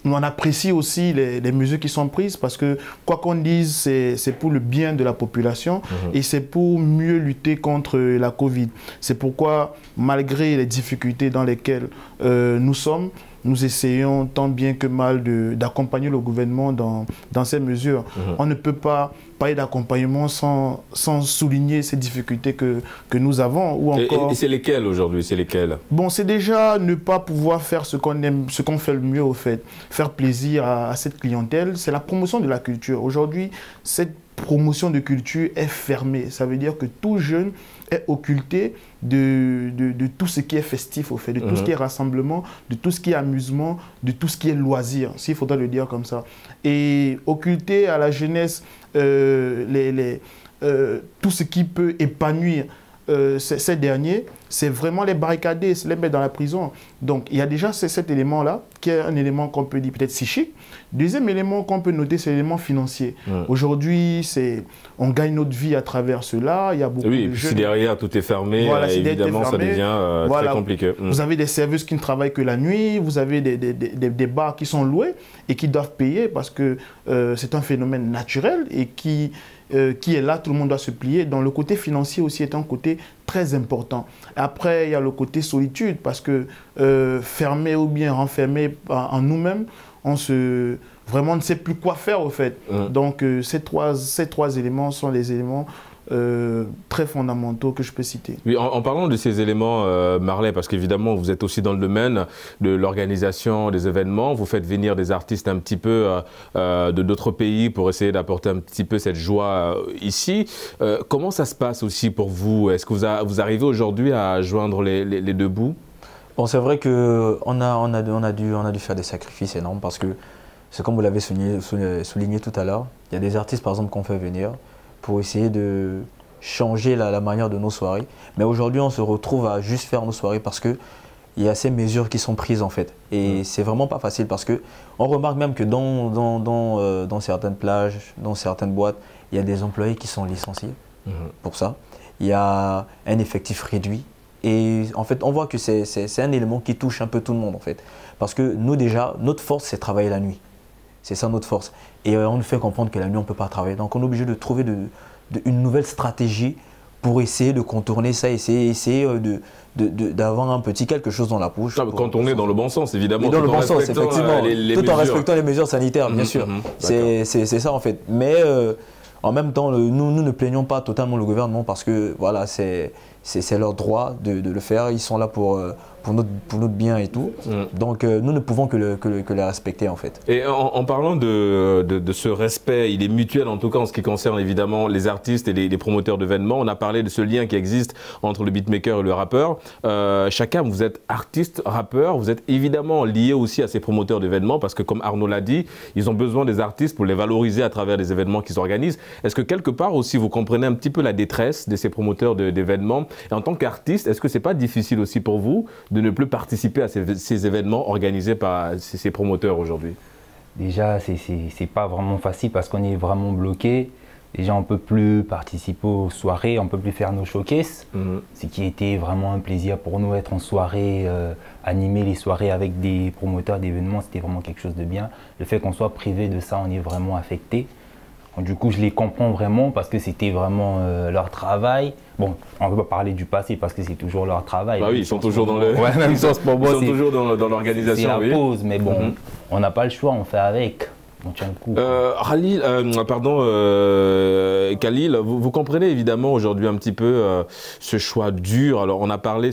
on apprécie aussi les mesures qui sont prises parce que, quoi qu'on dise, c'est pour le bien de la population et c'est pour mieux lutter contre la Covid. C'est pourquoi, malgré les difficultés dans lesquelles nous sommes, nous essayons tant bien que mal d'accompagner le gouvernement dans ces mesures. On ne peut pas parler d'accompagnement sans souligner ces difficultés que nous avons. Ou encore... Et c'est lesquelles aujourd'hui? C'est lesquelles? Bon, c'est déjà ne pas pouvoir faire ce qu'on aime, ce qu'on fait le mieux au fait. Faire plaisir à cette clientèle, c'est la promotion de la culture. Aujourd'hui, cette promotion de culture est fermée. Ça veut dire que tout jeune est occulté de tout ce qui est festif au fait, de tout ce qui est rassemblement, de tout ce qui est amusement, de tout ce qui est loisir, s'il faudrait le dire comme ça. Et occulter à la jeunesse tout ce qui peut épanouir ces derniers, c'est vraiment les barricader, c'est les mettre dans la prison. Donc il y a déjà cet élément-là, qui est un élément qu'on peut dire peut-être psychique. Deuxième élément qu'on peut noter, c'est l'élément financier. Aujourd'hui, on gagne notre vie à travers cela. Il y a beaucoup de jeunes. Si derrière tout est fermé, voilà, évidemment, ça devient très compliqué. Vous avez des services qui ne travaillent que la nuit, vous avez des bars qui sont loués et qui doivent payer parce que c'est un phénomène naturel et qui est là, tout le monde doit se plier. Donc le côté financier aussi est un côté très important. Après, il y a le côté solitude parce que fermé ou bien renfermé en nous-mêmes, vraiment ne sait plus quoi faire au fait. Donc ces trois éléments sont les éléments très fondamentaux que je peux citer. Oui, en parlant de ces éléments, Marley, parce qu'évidemment vous êtes aussi dans le domaine de l'organisation des événements, vous faites venir des artistes un petit peu de d'autres pays pour essayer d'apporter un petit peu cette joie ici. Comment ça se passe aussi pour vous? Est-ce que vous arrivez aujourd'hui à joindre les deux bouts? Bon, c'est vrai qu'on a dû faire des sacrifices énormes parce que c'est comme vous l'avez souligné tout à l'heure, il y a des artistes par exemple qu'on fait venir pour essayer de changer la manière de nos soirées. Mais aujourd'hui, on se retrouve à juste faire nos soirées parce que il y a ces mesures qui sont prises en fait. Et c'est vraiment pas facile parce que on remarque même que dans certaines plages, dans certaines boîtes, il y a des employés qui sont licenciés pour ça. Il y a un effectif réduit. Et en fait, on voit que c'est un élément qui touche un peu tout le monde en fait. Parce que nous déjà, notre force c'est travailler la nuit. C'est ça notre force. Et on nous fait comprendre que la nuit on ne peut pas travailler. Donc on est obligé de trouver une nouvelle stratégie pour essayer de contourner ça, essayer d'avoir un petit quelque chose dans la poche. Quand on est dans le bon sens, évidemment. Dans le bon sens, effectivement. Tout en respectant les mesures sanitaires, bien sûr. C'est ça en fait. Mais en même temps, nous ne plaignons pas totalement le gouvernement parce que voilà, c'est leur droit de le faire. Ils sont là pour notre bien et tout. Donc nous ne pouvons que les respecter en fait. Et en parlant de ce respect, il est mutuel en tout cas en ce qui concerne évidemment les artistes et les promoteurs d'événements. On a parlé de ce lien qui existe entre le beatmaker et le rappeur. Chacun, vous êtes artiste, rappeur, vous êtes évidemment lié aussi à ces promoteurs d'événements parce que comme Arnaud l'a dit, ils ont besoin des artistes pour les valoriser à travers les événements qu'ils organisent. Est-ce que quelque part aussi vous comprenez un petit peu la détresse de ces promoteurs d'événements? Et en tant qu'artiste, est-ce que c'est pas difficile aussi pour vous de ne plus participer à ces événements organisés par ces promoteurs aujourd'hui? Déjà, c'est pas vraiment facile parce qu'on est vraiment bloqué. Déjà, on ne peut plus participer aux soirées, on ne peut plus faire nos showcases. Ce qui était vraiment un plaisir pour nous, être en soirée, animer les soirées avec des promoteurs d'événements, c'était vraiment quelque chose de bien. Le fait qu'on soit privé de ça, on est vraiment affecté. Du coup, je les comprends vraiment parce que c'était vraiment leur travail. Bon, on ne peut pas parler du passé parce que c'est toujours leur travail. Bah oui, ils sont toujours dans le... Ouais, même sens pour moi, ils sont toujours dans l'organisation. C'est la pause, mais bon, on n'a pas le choix, on fait avec. On tient le coup. Khalil, vous comprenez évidemment aujourd'hui un petit peu ce choix dur. Alors on a parlé,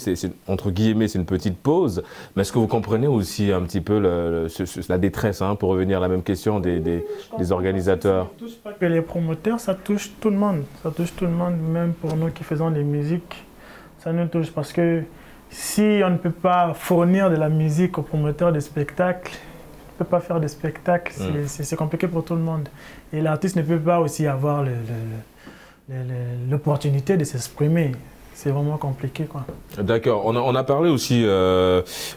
entre guillemets, c'est une petite pause, mais est-ce que vous comprenez aussi un petit peu la détresse, pour revenir à la même question des organisateurs? Ça ne touche pas que les promoteurs, ça touche tout le monde. Ça touche tout le monde, même pour nous qui faisons des musiques. Ça nous touche parce que si on ne peut pas fournir de la musique aux promoteurs de spectacles, ne peut pas faire de spectacle, c'est compliqué pour tout le monde. Et l'artiste ne peut pas aussi avoir l'opportunité de s'exprimer. C'est vraiment compliqué, quoi. D'accord. On a parlé aussi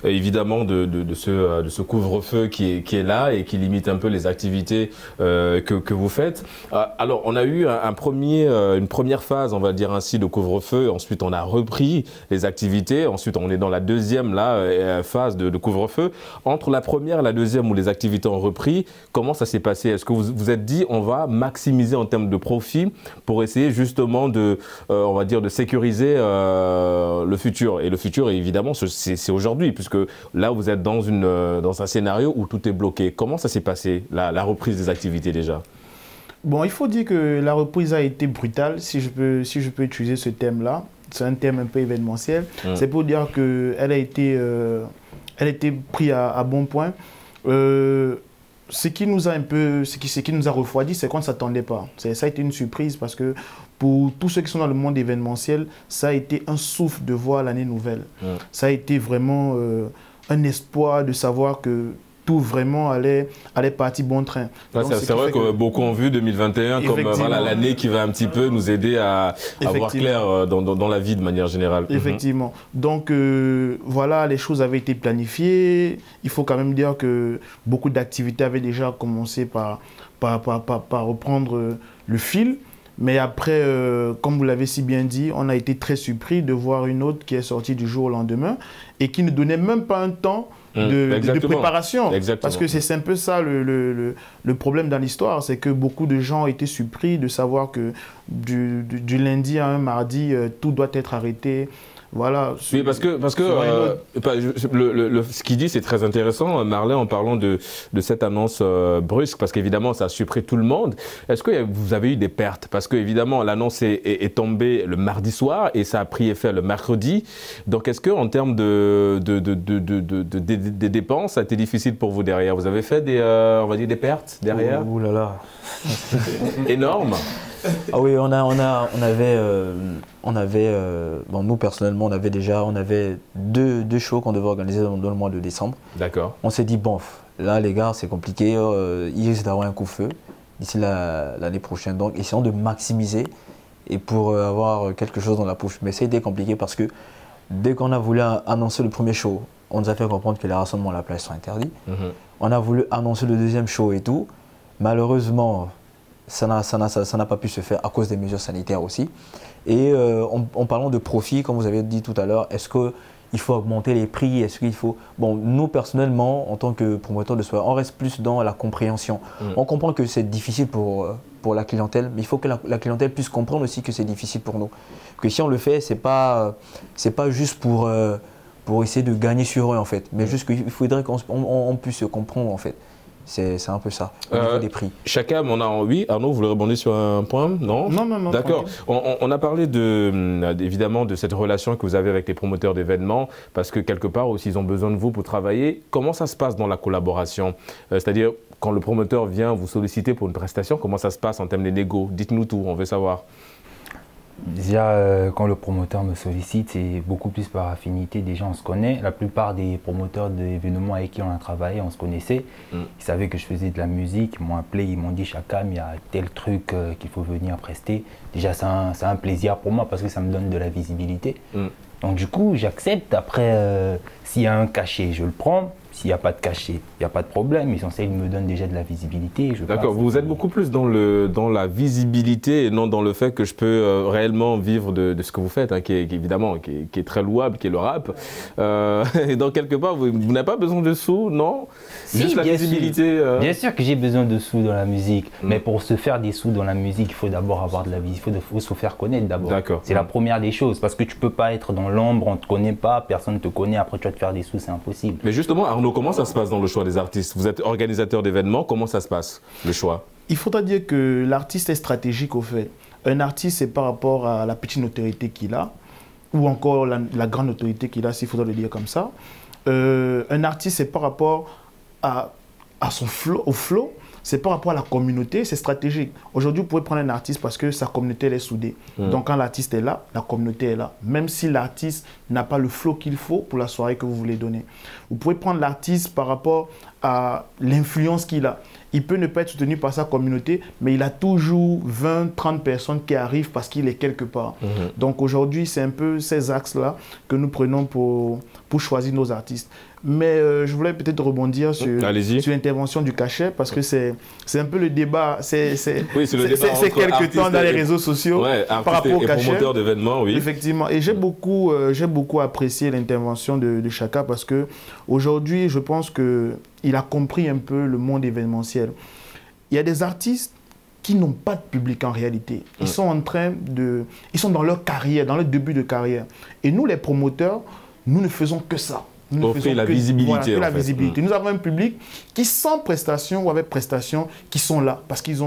évidemment de ce couvre-feu qui est là et qui limite un peu les activités que vous faites. Alors, on a eu une première phase, on va dire ainsi, de couvre-feu. Ensuite, on a repris les activités. Ensuite, on est dans la deuxième phase de couvre-feu. Entre la première et la deuxième où les activités ont repris, comment ça s'est passé? Est-ce que vous vous êtes dit on va maximiser en termes de profit pour essayer justement on va dire, de sécuriser le futur? Et le futur, évidemment, c'est aujourd'hui, puisque là, vous êtes dans un scénario où tout est bloqué. Comment ça s'est passé, la reprise des activités déjà? Bon, il faut dire que la reprise a été brutale, si je peux utiliser ce thème-là. C'est un thème un peu événementiel. C'est pour dire qu'elle a été prise à bon point. Ce qui nous a refroidi, c'est qu'on ne s'attendait pas. Ça a été une surprise parce que pour tous ceux qui sont dans le monde événementiel, ça a été un souffle de voir l'année nouvelle. Ça a été vraiment un espoir de savoir que tout vraiment allait partir bon train. Ouais, c'est vrai que beaucoup ont vu 2021 comme l'année qui va un petit peu nous aider à voir clair dans la vie de manière générale. Effectivement. Donc voilà, les choses avaient été planifiées. Il faut quand même dire que beaucoup d'activités avaient déjà commencé par reprendre le fil. Mais après, comme vous l'avez si bien dit, on a été très surpris de voir une autre qui est sortie du jour au lendemain et qui ne donnait même pas un temps de préparation. Exactement. Parce que c'est un peu ça le problème dans l'histoire, c'est que beaucoup de gens ont été surpris de savoir que du lundi à un mardi, tout doit être arrêté. Voilà. Oui, parce que ce qu'il dit, c'est très intéressant, Marley, en parlant de cette annonce brusque, parce qu'évidemment, ça a surpris tout le monde. Est-ce que vous avez eu des pertes? Parce qu'évidemment, l'annonce est tombée le mardi soir et ça a pris effet le mercredi. Donc, est-ce qu'en termes de dépenses, ça a été difficile pour vous derrière? Vous avez fait on va dire des pertes derrière? Ouh là là. Énorme. Ah oui, on avait bon, nous personnellement, on avait deux shows qu'on devait organiser dans le mois de décembre. D'accord. On s'est dit, bon, là les gars, c'est compliqué, il risque d'avoir un coup-feu d'ici l'année prochaine. Donc, essayons de maximiser et pour avoir quelque chose dans la poche. Mais ça a été compliqué parce que dès qu'on a voulu annoncer le premier show, on nous a fait comprendre que les rassemblements à la plage sont interdits. On a voulu annoncer le deuxième show et tout. Malheureusement, ça n'a pas pu se faire à cause des mesures sanitaires aussi. Et en parlant de profit, comme vous avez dit tout à l'heure, est-ce qu'il faut augmenter les prix? Est-ce qu'il faut... Bon, nous, personnellement, en tant que promoteurs de soirée, on reste plus dans la compréhension. On comprend que c'est difficile pour la clientèle, mais il faut que la clientèle puisse comprendre aussi que c'est difficile pour nous. Que si on le fait, c'est pas juste pour essayer de gagner sur eux, en fait, mais juste qu'il faudrait qu'on puisse se comprendre, en fait. C'est un peu ça, au niveau des prix. Chacun, oui, Arnaud, vous voulez rebondir sur un point? Non. D'accord. On a parlé évidemment de cette relation que vous avez avec les promoteurs d'événements, parce que quelque part aussi, ils ont besoin de vous pour travailler. Comment ça se passe dans la collaboration? C'est-à-dire, quand le promoteur vient vous solliciter pour une prestation, comment ça se passe en termes de négo? Dites-nous tout, on veut savoir. Déjà, quand le promoteur me sollicite, c'est beaucoup plus par affinité. Déjà, on se connaît. La plupart des promoteurs d'événements avec qui on a travaillé, on se connaissait. Ils savaient que je faisais de la musique. Ils m'ont appelé, ils m'ont dit « Chakam, il y a tel truc qu'il faut venir prester ». Déjà, c'est un plaisir pour moi parce que ça me donne de la visibilité. Donc du coup, j'accepte. Après, s'il y a un cachet, je le prends. S'il n'y a pas de cachet, il n'y a pas de problème. L'essentiel, il me donne déjà de la visibilité. D'accord, vous êtes beaucoup plus dans la visibilité et non dans le fait que je peux réellement vivre de ce que vous faites, hein, qui est très louable, qui est le rap. Et donc, quelque part, vous n'avez pas besoin de sous, non? Si, juste la visibilité. Bien sûr que j'ai besoin de sous dans la musique. Mais pour se faire des sous dans la musique, il faut d'abord avoir de la visibilité. Il faut se faire connaître d'abord. C'est la première des choses. Parce que tu ne peux pas être dans l'ombre, on ne te connaît pas, personne ne te connaît. Après, tu vas te faire des sous, c'est impossible. Mais justement, Arnaud, comment ça se passe dans le choix des artistes? Vous êtes organisateur d'événements, comment ça se passe, le choix? Il faudra dire que l'artiste est stratégique au fait. Un artiste, c'est par rapport à la petite notoriété qu'il a, ou encore la grande notoriété qu'il a, s'il faudra le dire comme ça. Un artiste, c'est par rapport à son flow, au flow. C'est par rapport à la communauté, c'est stratégique. Aujourd'hui, vous pouvez prendre un artiste parce que sa communauté elle est soudée. Donc, quand l'artiste est là, la communauté est là. Même si l'artiste n'a pas le flow qu'il faut pour la soirée que vous voulez donner. Vous pouvez prendre l'artiste par rapport à l'influence qu'il a. Il peut ne pas être soutenu par sa communauté, mais il a toujours 20, 30 personnes qui arrivent parce qu'il est quelque part. Donc, aujourd'hui, c'est un peu ces axes-là que nous prenons pour choisir nos artistes. Mais je voulais peut-être rebondir sur l'intervention du cachet parce que c'est un peu le débat. C'est quelques temps dans les réseaux sociaux par rapport au cachet. Promoteur d'événements, oui. Effectivement. Et j'ai beaucoup apprécié l'intervention de Chaka parce qu'aujourd'hui, je pense qu'il a compris un peu le monde événementiel. Il y a des artistes qui n'ont pas de public en réalité. Ils sont ils sont dans leur carrière, dans leur début de carrière. Et nous, les promoteurs, nous ne faisons que ça. Offrir la visibilité. Voilà, visibilité. Nous avons un public qui, sans prestation ou avec prestation, qui sont là. Parce qu'il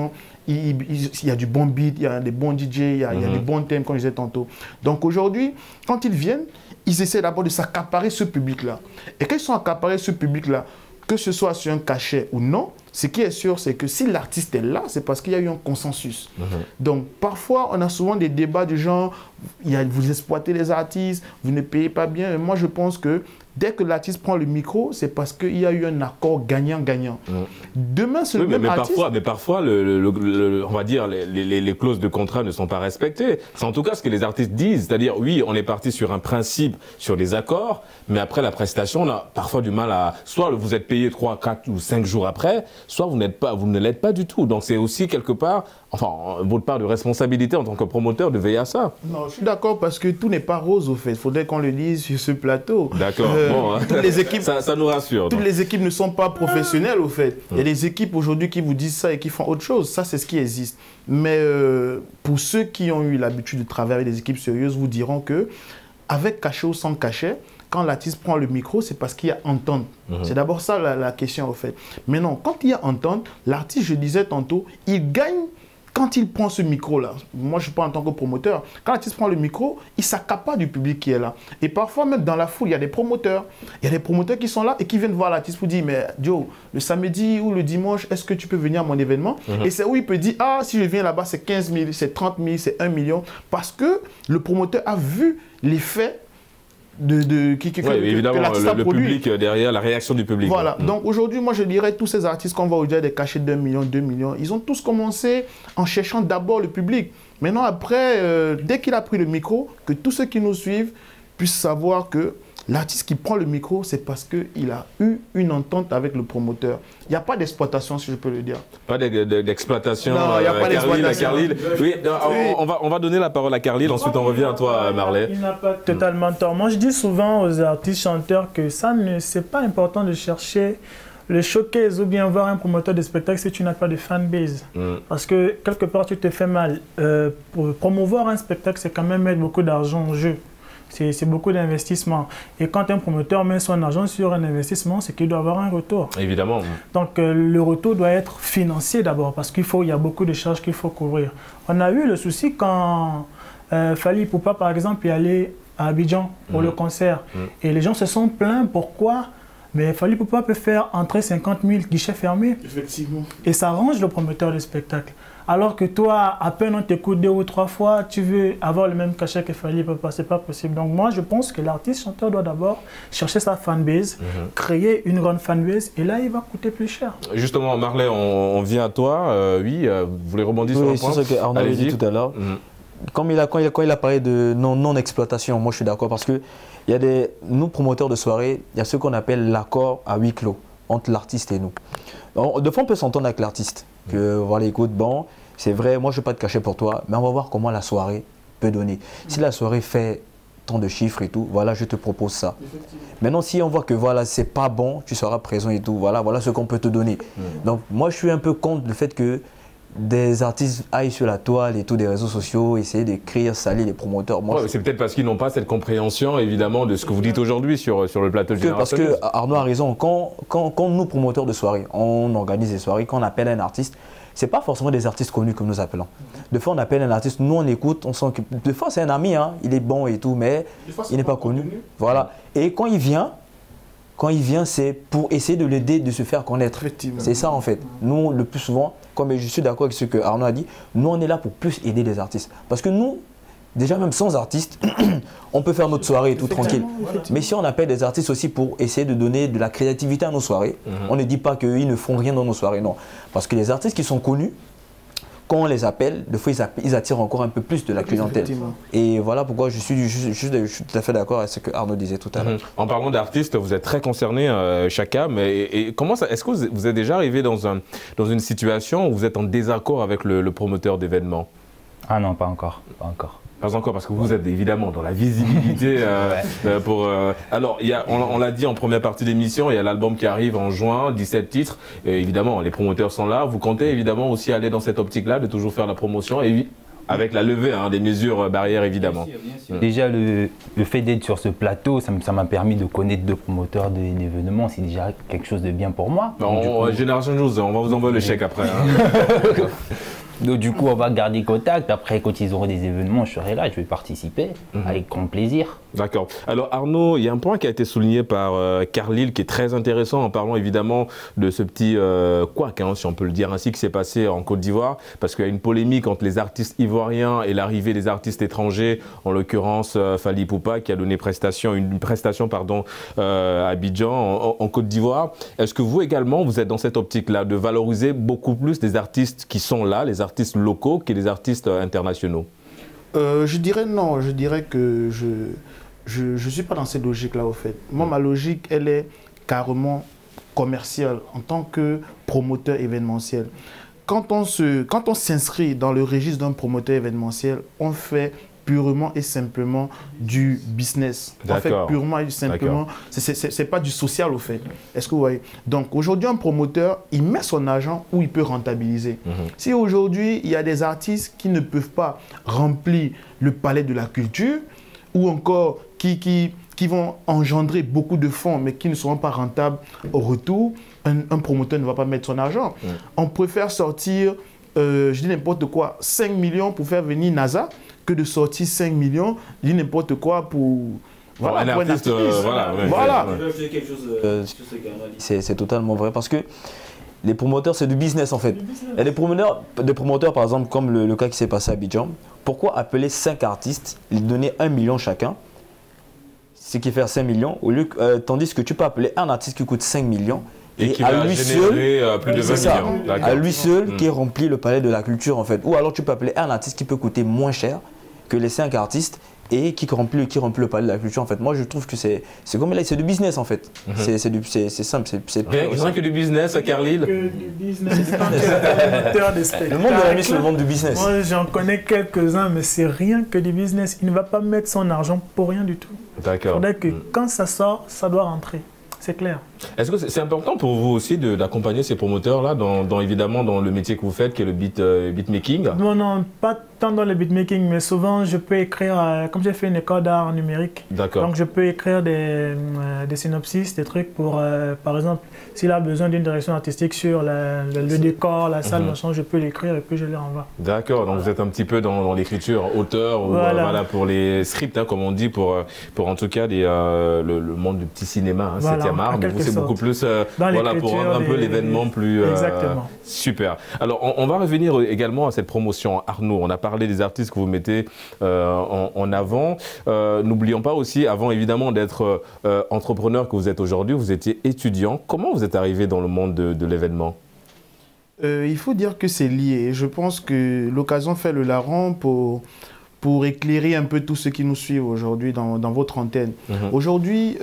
y a du bon beat, il y a des bons DJ, il y a des bons thèmes, comme je disais tantôt. Donc aujourd'hui, quand ils viennent, ils essaient d'abord de s'accaparer ce public-là. Et quand ils sont accaparés ce public-là, que ce soit sur un cachet ou non, ce qui est sûr, c'est que si l'artiste est là, c'est parce qu'il y a eu un consensus. Donc, parfois, on a souvent des débats du genre, vous exploitez les artistes, vous ne payez pas bien. Et moi, je pense que dès que l'artiste prend le micro, c'est parce qu'il y a eu un accord gagnant-gagnant. Demain, c'est le même artiste. Mais parfois, on va dire, les clauses de contrat ne sont pas respectées. C'est en tout cas ce que les artistes disent. C'est-à-dire, oui, on est parti sur un principe, sur des accords, mais après la prestation, on a parfois du mal à... Soit vous êtes payé 3, 4 ou 5 jours après, soit vous ne l'êtes pas du tout. Donc c'est aussi quelque part, enfin, votre part de responsabilité en tant que promoteur de veiller à ça. Non, je suis d'accord parce que tout n'est pas rose au fait. Il faudrait qu'on le dise sur ce plateau. D'accord. Bon, toutes les équipes, ça nous rassure. Toutes les équipes ne sont pas professionnelles au fait. Il y a des équipes aujourd'hui qui vous disent ça et qui font autre chose. Ça, c'est ce qui existe. Mais pour ceux qui ont eu l'habitude de travailler avec des équipes sérieuses, vous diront que avec cachet ou sans cachet, quand l'artiste prend le micro, c'est parce qu'il y a entente. C'est d'abord ça la question au fait. Mais non, quand il y a entente, l'artiste, je disais tantôt, il gagne quand il prend ce micro-là. Moi, je parle en tant que promoteur. Quand l'artiste prend le micro, il s'accapare du public qui est là. Et parfois, même dans la foule, il y a des promoteurs. Il y a des promoteurs qui sont là et qui viennent voir l'artiste pour dire, mais Joe, le samedi ou le dimanche, est-ce que tu peux venir à mon événement? Et c'est où il peut dire, ah, si je viens là-bas, c'est 15 000, c'est 30 000, c'est 1 million. Parce que le promoteur a vu l'effet évidemment, le public derrière, la réaction du public. Voilà. Donc aujourd'hui, moi je dirais tous ces artistes qu'on va aujourd'hui des cachets d'1 million, 2 millions, ils ont tous commencé en cherchant d'abord le public. Maintenant après, dès qu'il a pris le micro, que tous ceux qui nous suivent puisse savoir que l'artiste qui prend le micro, c'est parce qu'il a eu une entente avec le promoteur. Il n'y a pas d'exploitation, si je peux le dire. Pas d'exploitation. Non, il n'y a pas d'exploitation. Oui, on va donner la parole à Carlyle, ensuite on revient à toi, Marley. Il n'a pas totalement tort. Moi, je dis souvent aux artistes chanteurs que c'est pas important de chercher le showcase ou bien voir un promoteur de spectacle si tu n'as pas de fanbase. Parce que quelque part, tu te fais mal. Pour promouvoir un spectacle, c'est quand même mettre beaucoup d'argent en jeu. C'est beaucoup d'investissement. Et quand un promoteur met son argent sur un investissement, c'est qu'il doit avoir un retour. Évidemment. Donc le retour doit être financier d'abord, parce qu'il y a beaucoup de charges qu'il faut couvrir. On a eu le souci quand Fally Ipupa, par exemple, est allé à Abidjan pour le concert. Et les gens se sont plaints. Pourquoi? Mais Fally Ipupa peut faire entrer 50 000 guichets fermés. Effectivement. Et ça arrange le promoteur de spectacle. Alors que toi, à peine on t'écoute 2 ou 3 fois, tu veux avoir le même cachet que Fally Ipupa, c'est pas possible. Donc moi, je pense que l'artiste chanteur doit d'abord chercher sa fanbase, créer une grande fanbase, et là, il va coûter plus cher. Justement, Marley, on vient à toi. Oui, vous voulez rebondir sur le point? C'est ce qu'Arnaud a dit tout à l'heure. Quand il a parlé de non-exploitation, moi je suis d'accord, parce que nous, promoteurs de soirée, il y a ce qu'on appelle l'accord à huis clos entre l'artiste et nous. De fois, on peut s'entendre avec l'artiste. Que voilà, écoute, bon, c'est vrai, moi je ne vais pas te cacher pour toi, mais on va voir comment la soirée peut donner. Si la soirée fait tant de chiffres et tout, voilà, je te propose ça. Maintenant, si on voit que voilà, c'est pas bon, tu seras présent et tout, voilà ce qu'on peut te donner. Donc, moi je suis un peu contre le fait que des artistes aillent sur la toile et tout, des réseaux sociaux, essayer d'écrire, salir les promoteurs. C'est peut-être parce qu'ils n'ont pas cette compréhension, évidemment, de ce que vous dites aujourd'hui sur le plateau de Génération. Parce que Arnaud a raison, quand nous, promoteurs de soirée, on organise des soirées, quand on appelle un artiste, ce n'est pas forcément des artistes connus comme nous appelons. Des fois, on appelle un artiste, nous on écoute, on sent que... Des fois, c'est un ami, hein, il est bon et tout, mais il n'est pas connu. Voilà. Et quand il vient, c'est pour essayer de l'aider, de se faire connaître. C'est ça en fait. Nous, le plus souvent, comme je suis d'accord avec ce que Arnaud a dit, nous on est là pour plus aider les artistes. Parce que nous, déjà même sans artistes, on peut faire notre soirée et tout tranquille. Mais si on appelle des artistes aussi pour essayer de donner de la créativité à nos soirées, on ne dit pas qu'ils ne font rien dans nos soirées, non. Parce que les artistes qui sont connus, quand on les appelle, des fois ils attirent encore un peu plus de la clientèle. Et voilà pourquoi je suis tout à fait d'accord avec ce que Arnaud disait tout à l'heure. En parlant d'artistes, vous êtes très concernés chacun, mais comment ça, est-ce que vous êtes déjà arrivé dans une situation où vous êtes en désaccord avec le promoteur d'événements? Ah non, pas encore. Pas encore, parce que vous êtes évidemment dans la visibilité. Alors, on l'a dit en première partie d'émission, il y a l'album qui arrive en juin, 17 titres. Et évidemment, les promoteurs sont là. Vous comptez évidemment aussi aller dans cette optique-là, de toujours faire la promotion, et avec la levée des mesures barrières, évidemment. Bien sûr. Déjà, le fait d'être sur ce plateau, ça m'a permis de connaître 2 promoteurs d'événements. C'est déjà quelque chose de bien pour moi. Génération News, on va vous envoyer le chèque après. Hein. Donc du coup, on va garder contact. Après, quand ils auront des événements, je serai là, je vais participer avec grand plaisir. D'accord. Alors Arnaud, il y a un point qui a été souligné par Carlyle qui est très intéressant en parlant évidemment de ce petit couac, si on peut le dire ainsi, qui s'est passé en Côte d'Ivoire, parce qu'il y a une polémique entre les artistes ivoiriens et l'arrivée des artistes étrangers, en l'occurrence Fally Ipupa qui a donné une prestation à Abidjan en Côte d'Ivoire. Est-ce que vous également, vous êtes dans cette optique-là de valoriser beaucoup plus les artistes qui sont là, les artistes locaux, que les artistes internationaux? Je dirais non, je dirais que je ne suis pas dans cette logique-là au fait. Moi, ma logique, elle est carrément commerciale en tant que promoteur événementiel. Quand on s'inscrit dans le registre d'un promoteur événementiel, on fait purement et simplement du business. En fait, purement et simplement, c'est pas du social au fait. Est-ce que vous voyez? Donc aujourd'hui, un promoteur, il met son argent où il peut rentabiliser. Si aujourd'hui, il y a des artistes qui ne peuvent pas remplir le palais de la culture, ou encore qui vont engendrer beaucoup de fonds, mais qui ne seront pas rentables au retour, un promoteur ne va pas mettre son argent. On préfère sortir, je dis n'importe quoi, 5 millions pour faire venir NASA, que de sortir 5 millions, je dis n'importe quoi pour... Voilà, pour un artiste. Voilà. C'est totalement vrai parce que les promoteurs, c'est du business en fait. Et des promoteurs, par exemple, comme le cas qui s'est passé à Abidjan, pourquoi appeler 5 artistes, les donner 1 million chacun, ce qui fait 5 millions, tandis que tu peux appeler un artiste qui coûte 5 millions, et qui va générer plus de 20 millions. À lui seul qui remplit le palais de la culture en fait. Ou alors tu peux appeler un artiste qui peut coûter moins cher que les 5 artistes et qui remplit le palais de la culture. En fait, moi, je trouve que c'est comme là, c'est du business en fait. C'est simple, c'est rien que du business à Carlyle. Du business. Le monde de la nuit, c'est le monde du business. Moi, j'en connais quelques-uns, mais c'est rien que du business. Il ne va pas mettre son argent pour rien du tout. D'accord. Il faudrait que quand ça sort, ça doit rentrer. C'est clair. Est-ce que c'est important pour vous aussi d'accompagner ces promoteurs-là, évidemment dans le métier que vous faites, qui est le beatmaking? Non, pas tant dans le beatmaking, mais souvent je peux écrire, comme j'ai fait une école d'art numérique, donc je peux écrire des synopsis, des trucs pour, par exemple, s'il a besoin d'une direction artistique sur le décor, la salle, machin, je peux l'écrire et puis je les renvoie. D'accord, donc vous êtes un petit peu dans l'écriture, auteur, voilà, pour les scripts, comme on dit, pour en tout cas le monde du petit cinéma, 7e art, mais vous c'est beaucoup plus pour rendre un peu l'événement plus super. Alors on va revenir également à cette promotion. Arnaud, on a parlé des artistes que vous mettez en avant. N'oublions pas aussi, avant évidemment d'être entrepreneur que vous êtes aujourd'hui, vous étiez étudiant. Comment vous êtes arrivé dans le monde de l'événement? Il faut dire que c'est lié. Je pense que l'occasion fait le larron pour éclairer un peu tous ceux qui nous suivent aujourd'hui dans votre antenne. Aujourd'hui,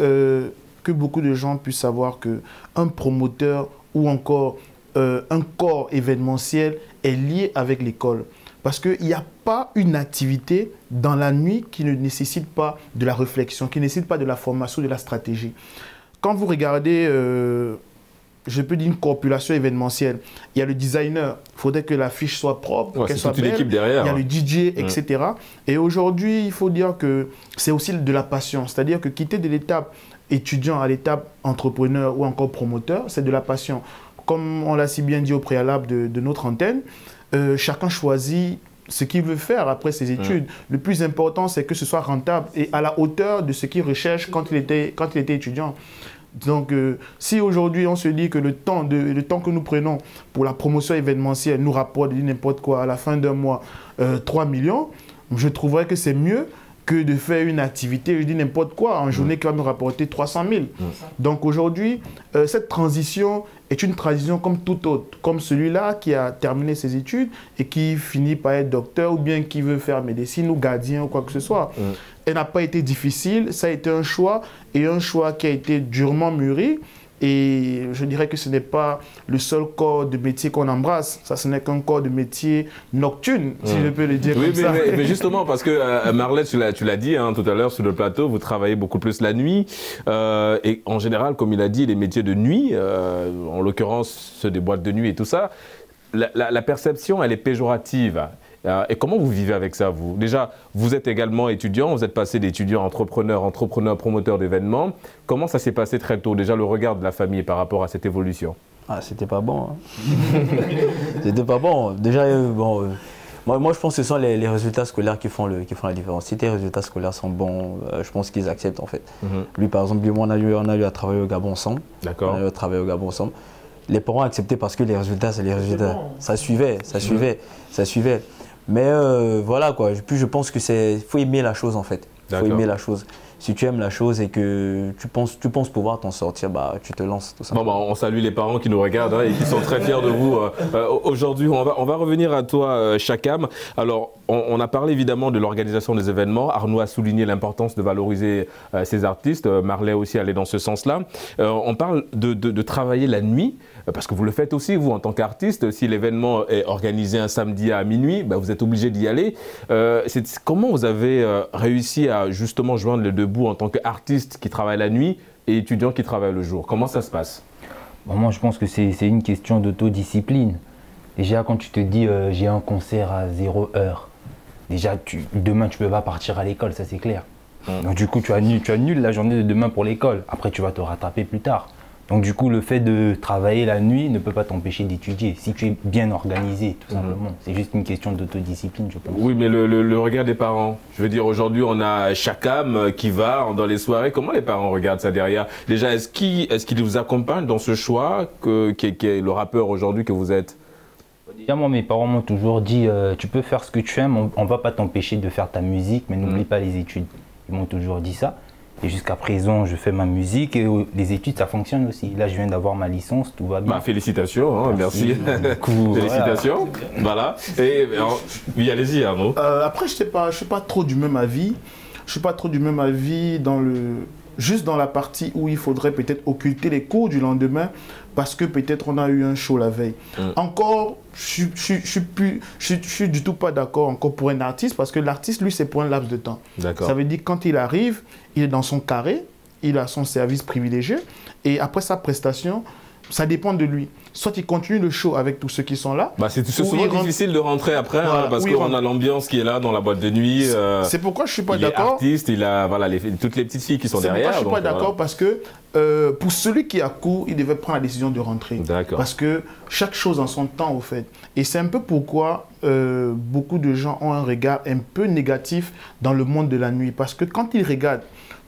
que beaucoup de gens puissent savoir qu'un promoteur ou encore un corps événementiel est lié avec l'école. Parce qu'il n'y a pas une activité dans la nuit qui ne nécessite pas de la réflexion, qui ne nécessite pas de la formation, de la stratégie. Quand vous regardez, je peux dire une population événementielle, il y a le designer, il faudrait que l'affiche soit propre, qu'elle soit belle, l'équipe derrière. Il y a le DJ, etc. Et aujourd'hui, il faut dire que c'est aussi de la passion, c'est-à-dire que quitter de l'étape étudiant à l'étape entrepreneur ou encore promoteur, c'est de la passion. Comme on l'a si bien dit au préalable de notre antenne, chacun choisit ce qu'il veut faire après ses études. Le plus important, c'est que ce soit rentable et à la hauteur de ce qu'il recherche quand il était étudiant. Donc, si aujourd'hui on se dit que le temps que nous prenons pour la promotion événementielle nous rapporte n'importe quoi à la fin d'un mois 3 millions, je trouverais que c'est mieux que de faire une activité, je dis n'importe quoi, en journée qui va nous rapporter 300 000. Donc aujourd'hui, cette transition est une transition comme toute autre, comme celui-là qui a terminé ses études et qui finit par être docteur ou bien qui veut faire médecine ou gardien ou quoi que ce soit. Elle n'a pas été difficile, ça a été un choix et un choix qui a été durement mûri. Et je dirais que ce n'est pas le seul corps de métier qu'on embrasse. Ça, ce n'est qu'un corps de métier nocturne, si je peux le dire comme ça. Mais justement, parce que Marley, tu l'as dit tout à l'heure sur le plateau, vous travaillez beaucoup plus la nuit. Et en général, comme il a dit, les métiers de nuit, en l'occurrence ceux des boîtes de nuit et tout ça, la perception, elle est péjorative. Et comment vous vivez avec ça, vous? Déjà, vous êtes également étudiant, vous êtes passé d'étudiant à entrepreneur, promoteur d'événements. Comment ça s'est passé très tôt? Déjà, le regard de la famille par rapport à cette évolution? Ah, c'était pas bon. C'était pas bon. Déjà, moi, je pense que ce sont les résultats scolaires qui font la différence. Si tes résultats scolaires sont bons, je pense qu'ils acceptent en fait. Lui, par exemple, on a eu à travailler au Gabon ensemble. D'accord. On a eu à travailler au Gabon ensemble. Les parents acceptaient parce que les résultats, c'est les résultats. Ça suivait. Mais voilà quoi, puis je pense que faut aimer la chose en fait. Il faut aimer la chose. Si tu aimes la chose et que tu penses pouvoir t'en sortir, bah, tu te lances tout simplement. Bon, on salue les parents qui nous regardent et qui sont très fiers de vous aujourd'hui. On va revenir à toi, Chakam. Alors, on a parlé évidemment de l'organisation des événements. Arnaud a souligné l'importance de valoriser ces artistes. Marley aussi allait dans ce sens-là. On parle de travailler la nuit, parce que vous le faites aussi, vous, en tant qu'artiste. Si l'événement est organisé un samedi à minuit, bah, vous êtes obligé d'y aller. Comment vous avez réussi à justement joindre les deux bouts en tant qu'artiste qui travaille la nuit et étudiant qui travaille le jour? Comment ça se passe? Bon, moi, je pense que c'est une question d'autodiscipline. Déjà, quand tu te dis j'ai un concert à 0 heure, déjà, demain, tu ne peux pas partir à l'école, ça c'est clair. Donc du coup, tu annules la journée de demain pour l'école. Après, tu vas te rattraper plus tard. Donc du coup, le fait de travailler la nuit ne peut pas t'empêcher d'étudier, si tu es bien organisé, tout simplement. C'est juste une question d'autodiscipline, je pense. Oui, mais le regard des parents, je veux dire, aujourd'hui, on a Chakam qui va dans les soirées. Comment les parents regardent ça derrière? Déjà, est-ce qu'ils vous accompagnent dans ce choix qui est le rappeur aujourd'hui que vous êtes? Déjà, moi, mes parents m'ont toujours dit, tu peux faire ce que tu aimes, on ne va pas t'empêcher de faire ta musique, mais n'oublie pas les études. Ils m'ont toujours dit ça. Et jusqu'à présent, je fais ma musique et les études, ça fonctionne aussi. Là, je viens d'avoir ma licence, tout va bien. Bah, félicitations, merci. Félicitations. Voilà. Et oui, allez-y, Arnaud. Après, je ne suis pas trop du même avis. suis pas trop du même avis juste dans la partie où il faudrait peut-être occulter les cours du lendemain parce que peut-être on a eu un show la veille. Encore, je suis du tout pas d'accord encore pour un artiste parce que l'artiste, lui, c'est pour un laps de temps. Ça veut dire que quand il arrive, il est dans son carré, il a son service privilégié et après sa prestation, ça dépend de lui. Soit il continue le show avec tous ceux qui sont là. C'est souvent difficile de rentrer après voilà, parce qu'on a l'ambiance qui est là dans la boîte de nuit. C'est pourquoi je suis pas d'accord. Il est artiste, il a toutes les petites filles qui sont derrière. Je suis pas d'accord parce que pour celui qui a cours, il devait prendre la décision de rentrer. Parce que chaque chose en son temps au fait. Et c'est un peu pourquoi beaucoup de gens ont un regard un peu négatif dans le monde de la nuit. Parce que quand ils regardent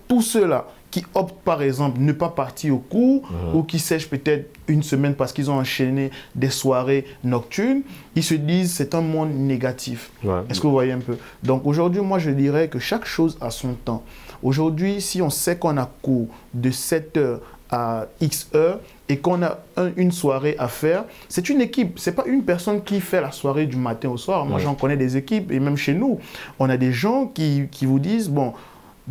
tous ceux-là qui optent par exemple ne pas partir au cours ou qui sèchent peut-être une semaine parce qu'ils ont enchaîné des soirées nocturnes, ils se disent c'est un monde négatif. Est-ce que vous voyez un peu? Donc aujourd'hui, moi je dirais que chaque chose a son temps. Aujourd'hui, si on sait qu'on a cours de 7h à X heures et qu'on a une soirée à faire, c'est une équipe. Ce n'est pas une personne qui fait la soirée du matin au soir. Moi j'en connais des équipes et même chez nous, on a des gens qui vous disent, bon,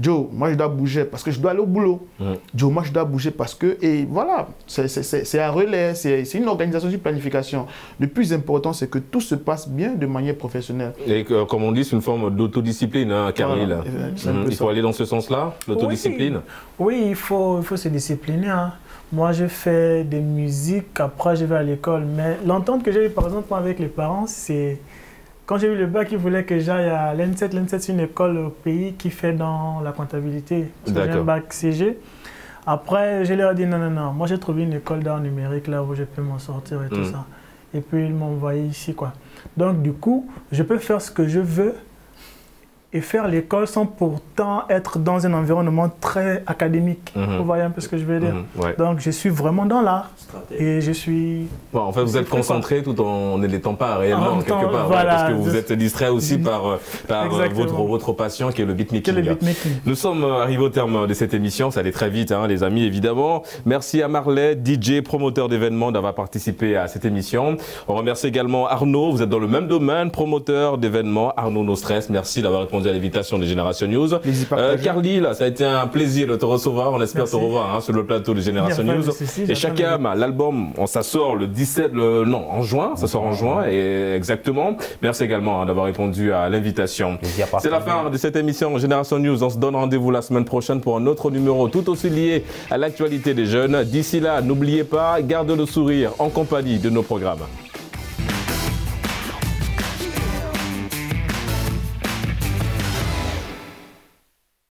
Joe, moi je dois bouger parce que je dois aller au boulot. Joe, moi je dois bouger parce que... Et voilà, c'est un relais, c'est une organisation, c'est une planification. Le plus important, c'est que tout se passe bien de manière professionnelle. Et comme on dit, c'est une forme d'autodiscipline, hein, Carly. Voilà, il faut aller dans ce sens-là, l'autodiscipline. Oui, il faut se discipliner. Hein. Moi, je fais des musiques, après je vais à l'école. Mais l'entente que j'ai eue, par exemple, avec les parents, c'est... Quand j'ai eu le bac, ils voulaient que j'aille à l'ENSET. L'ENSET, c'est une école au pays qui fait dans la comptabilité. J'ai un bac CG. Après, je leur ai dit non, non, non. Moi, j'ai trouvé une école d'art numérique là où je peux m'en sortir et tout ça. Et puis, ils m'ont envoyé ici, quoi. Donc, du coup, je peux faire ce que je veux et faire l'école sans pourtant être dans un environnement très académique. Vous voyez un peu ce que je veux dire? Donc, je suis vraiment dans l'art. Et je suis... Bon, en fait, vous êtes concentré tout en n'étant pas réellement quelque part. Voilà, parce que vous êtes distrait aussi par votre passion qui est le beatmaking. Nous sommes arrivés au terme de cette émission. Ça allait très vite, hein, les amis, évidemment. Merci à Marley, DJ, promoteur d'événements, d'avoir participé à cette émission. On remercie également Arnaud. Vous êtes dans le même domaine, promoteur d'événements. Arnaud No Stress, merci d'avoir répondu à l'invitation de Génération News. Carly, là, ça a été un plaisir de te recevoir. On espère te revoir sur le plateau de Génération News. Et Chakam, l'album, ça sort le 17, en juin. Ça sort en juin, et exactement. Merci également d'avoir répondu à l'invitation. C'est la fin de cette émission Génération News. On se donne rendez-vous la semaine prochaine pour un autre numéro tout aussi lié à l'actualité des jeunes. D'ici là, n'oubliez pas, gardez le sourire en compagnie de nos programmes.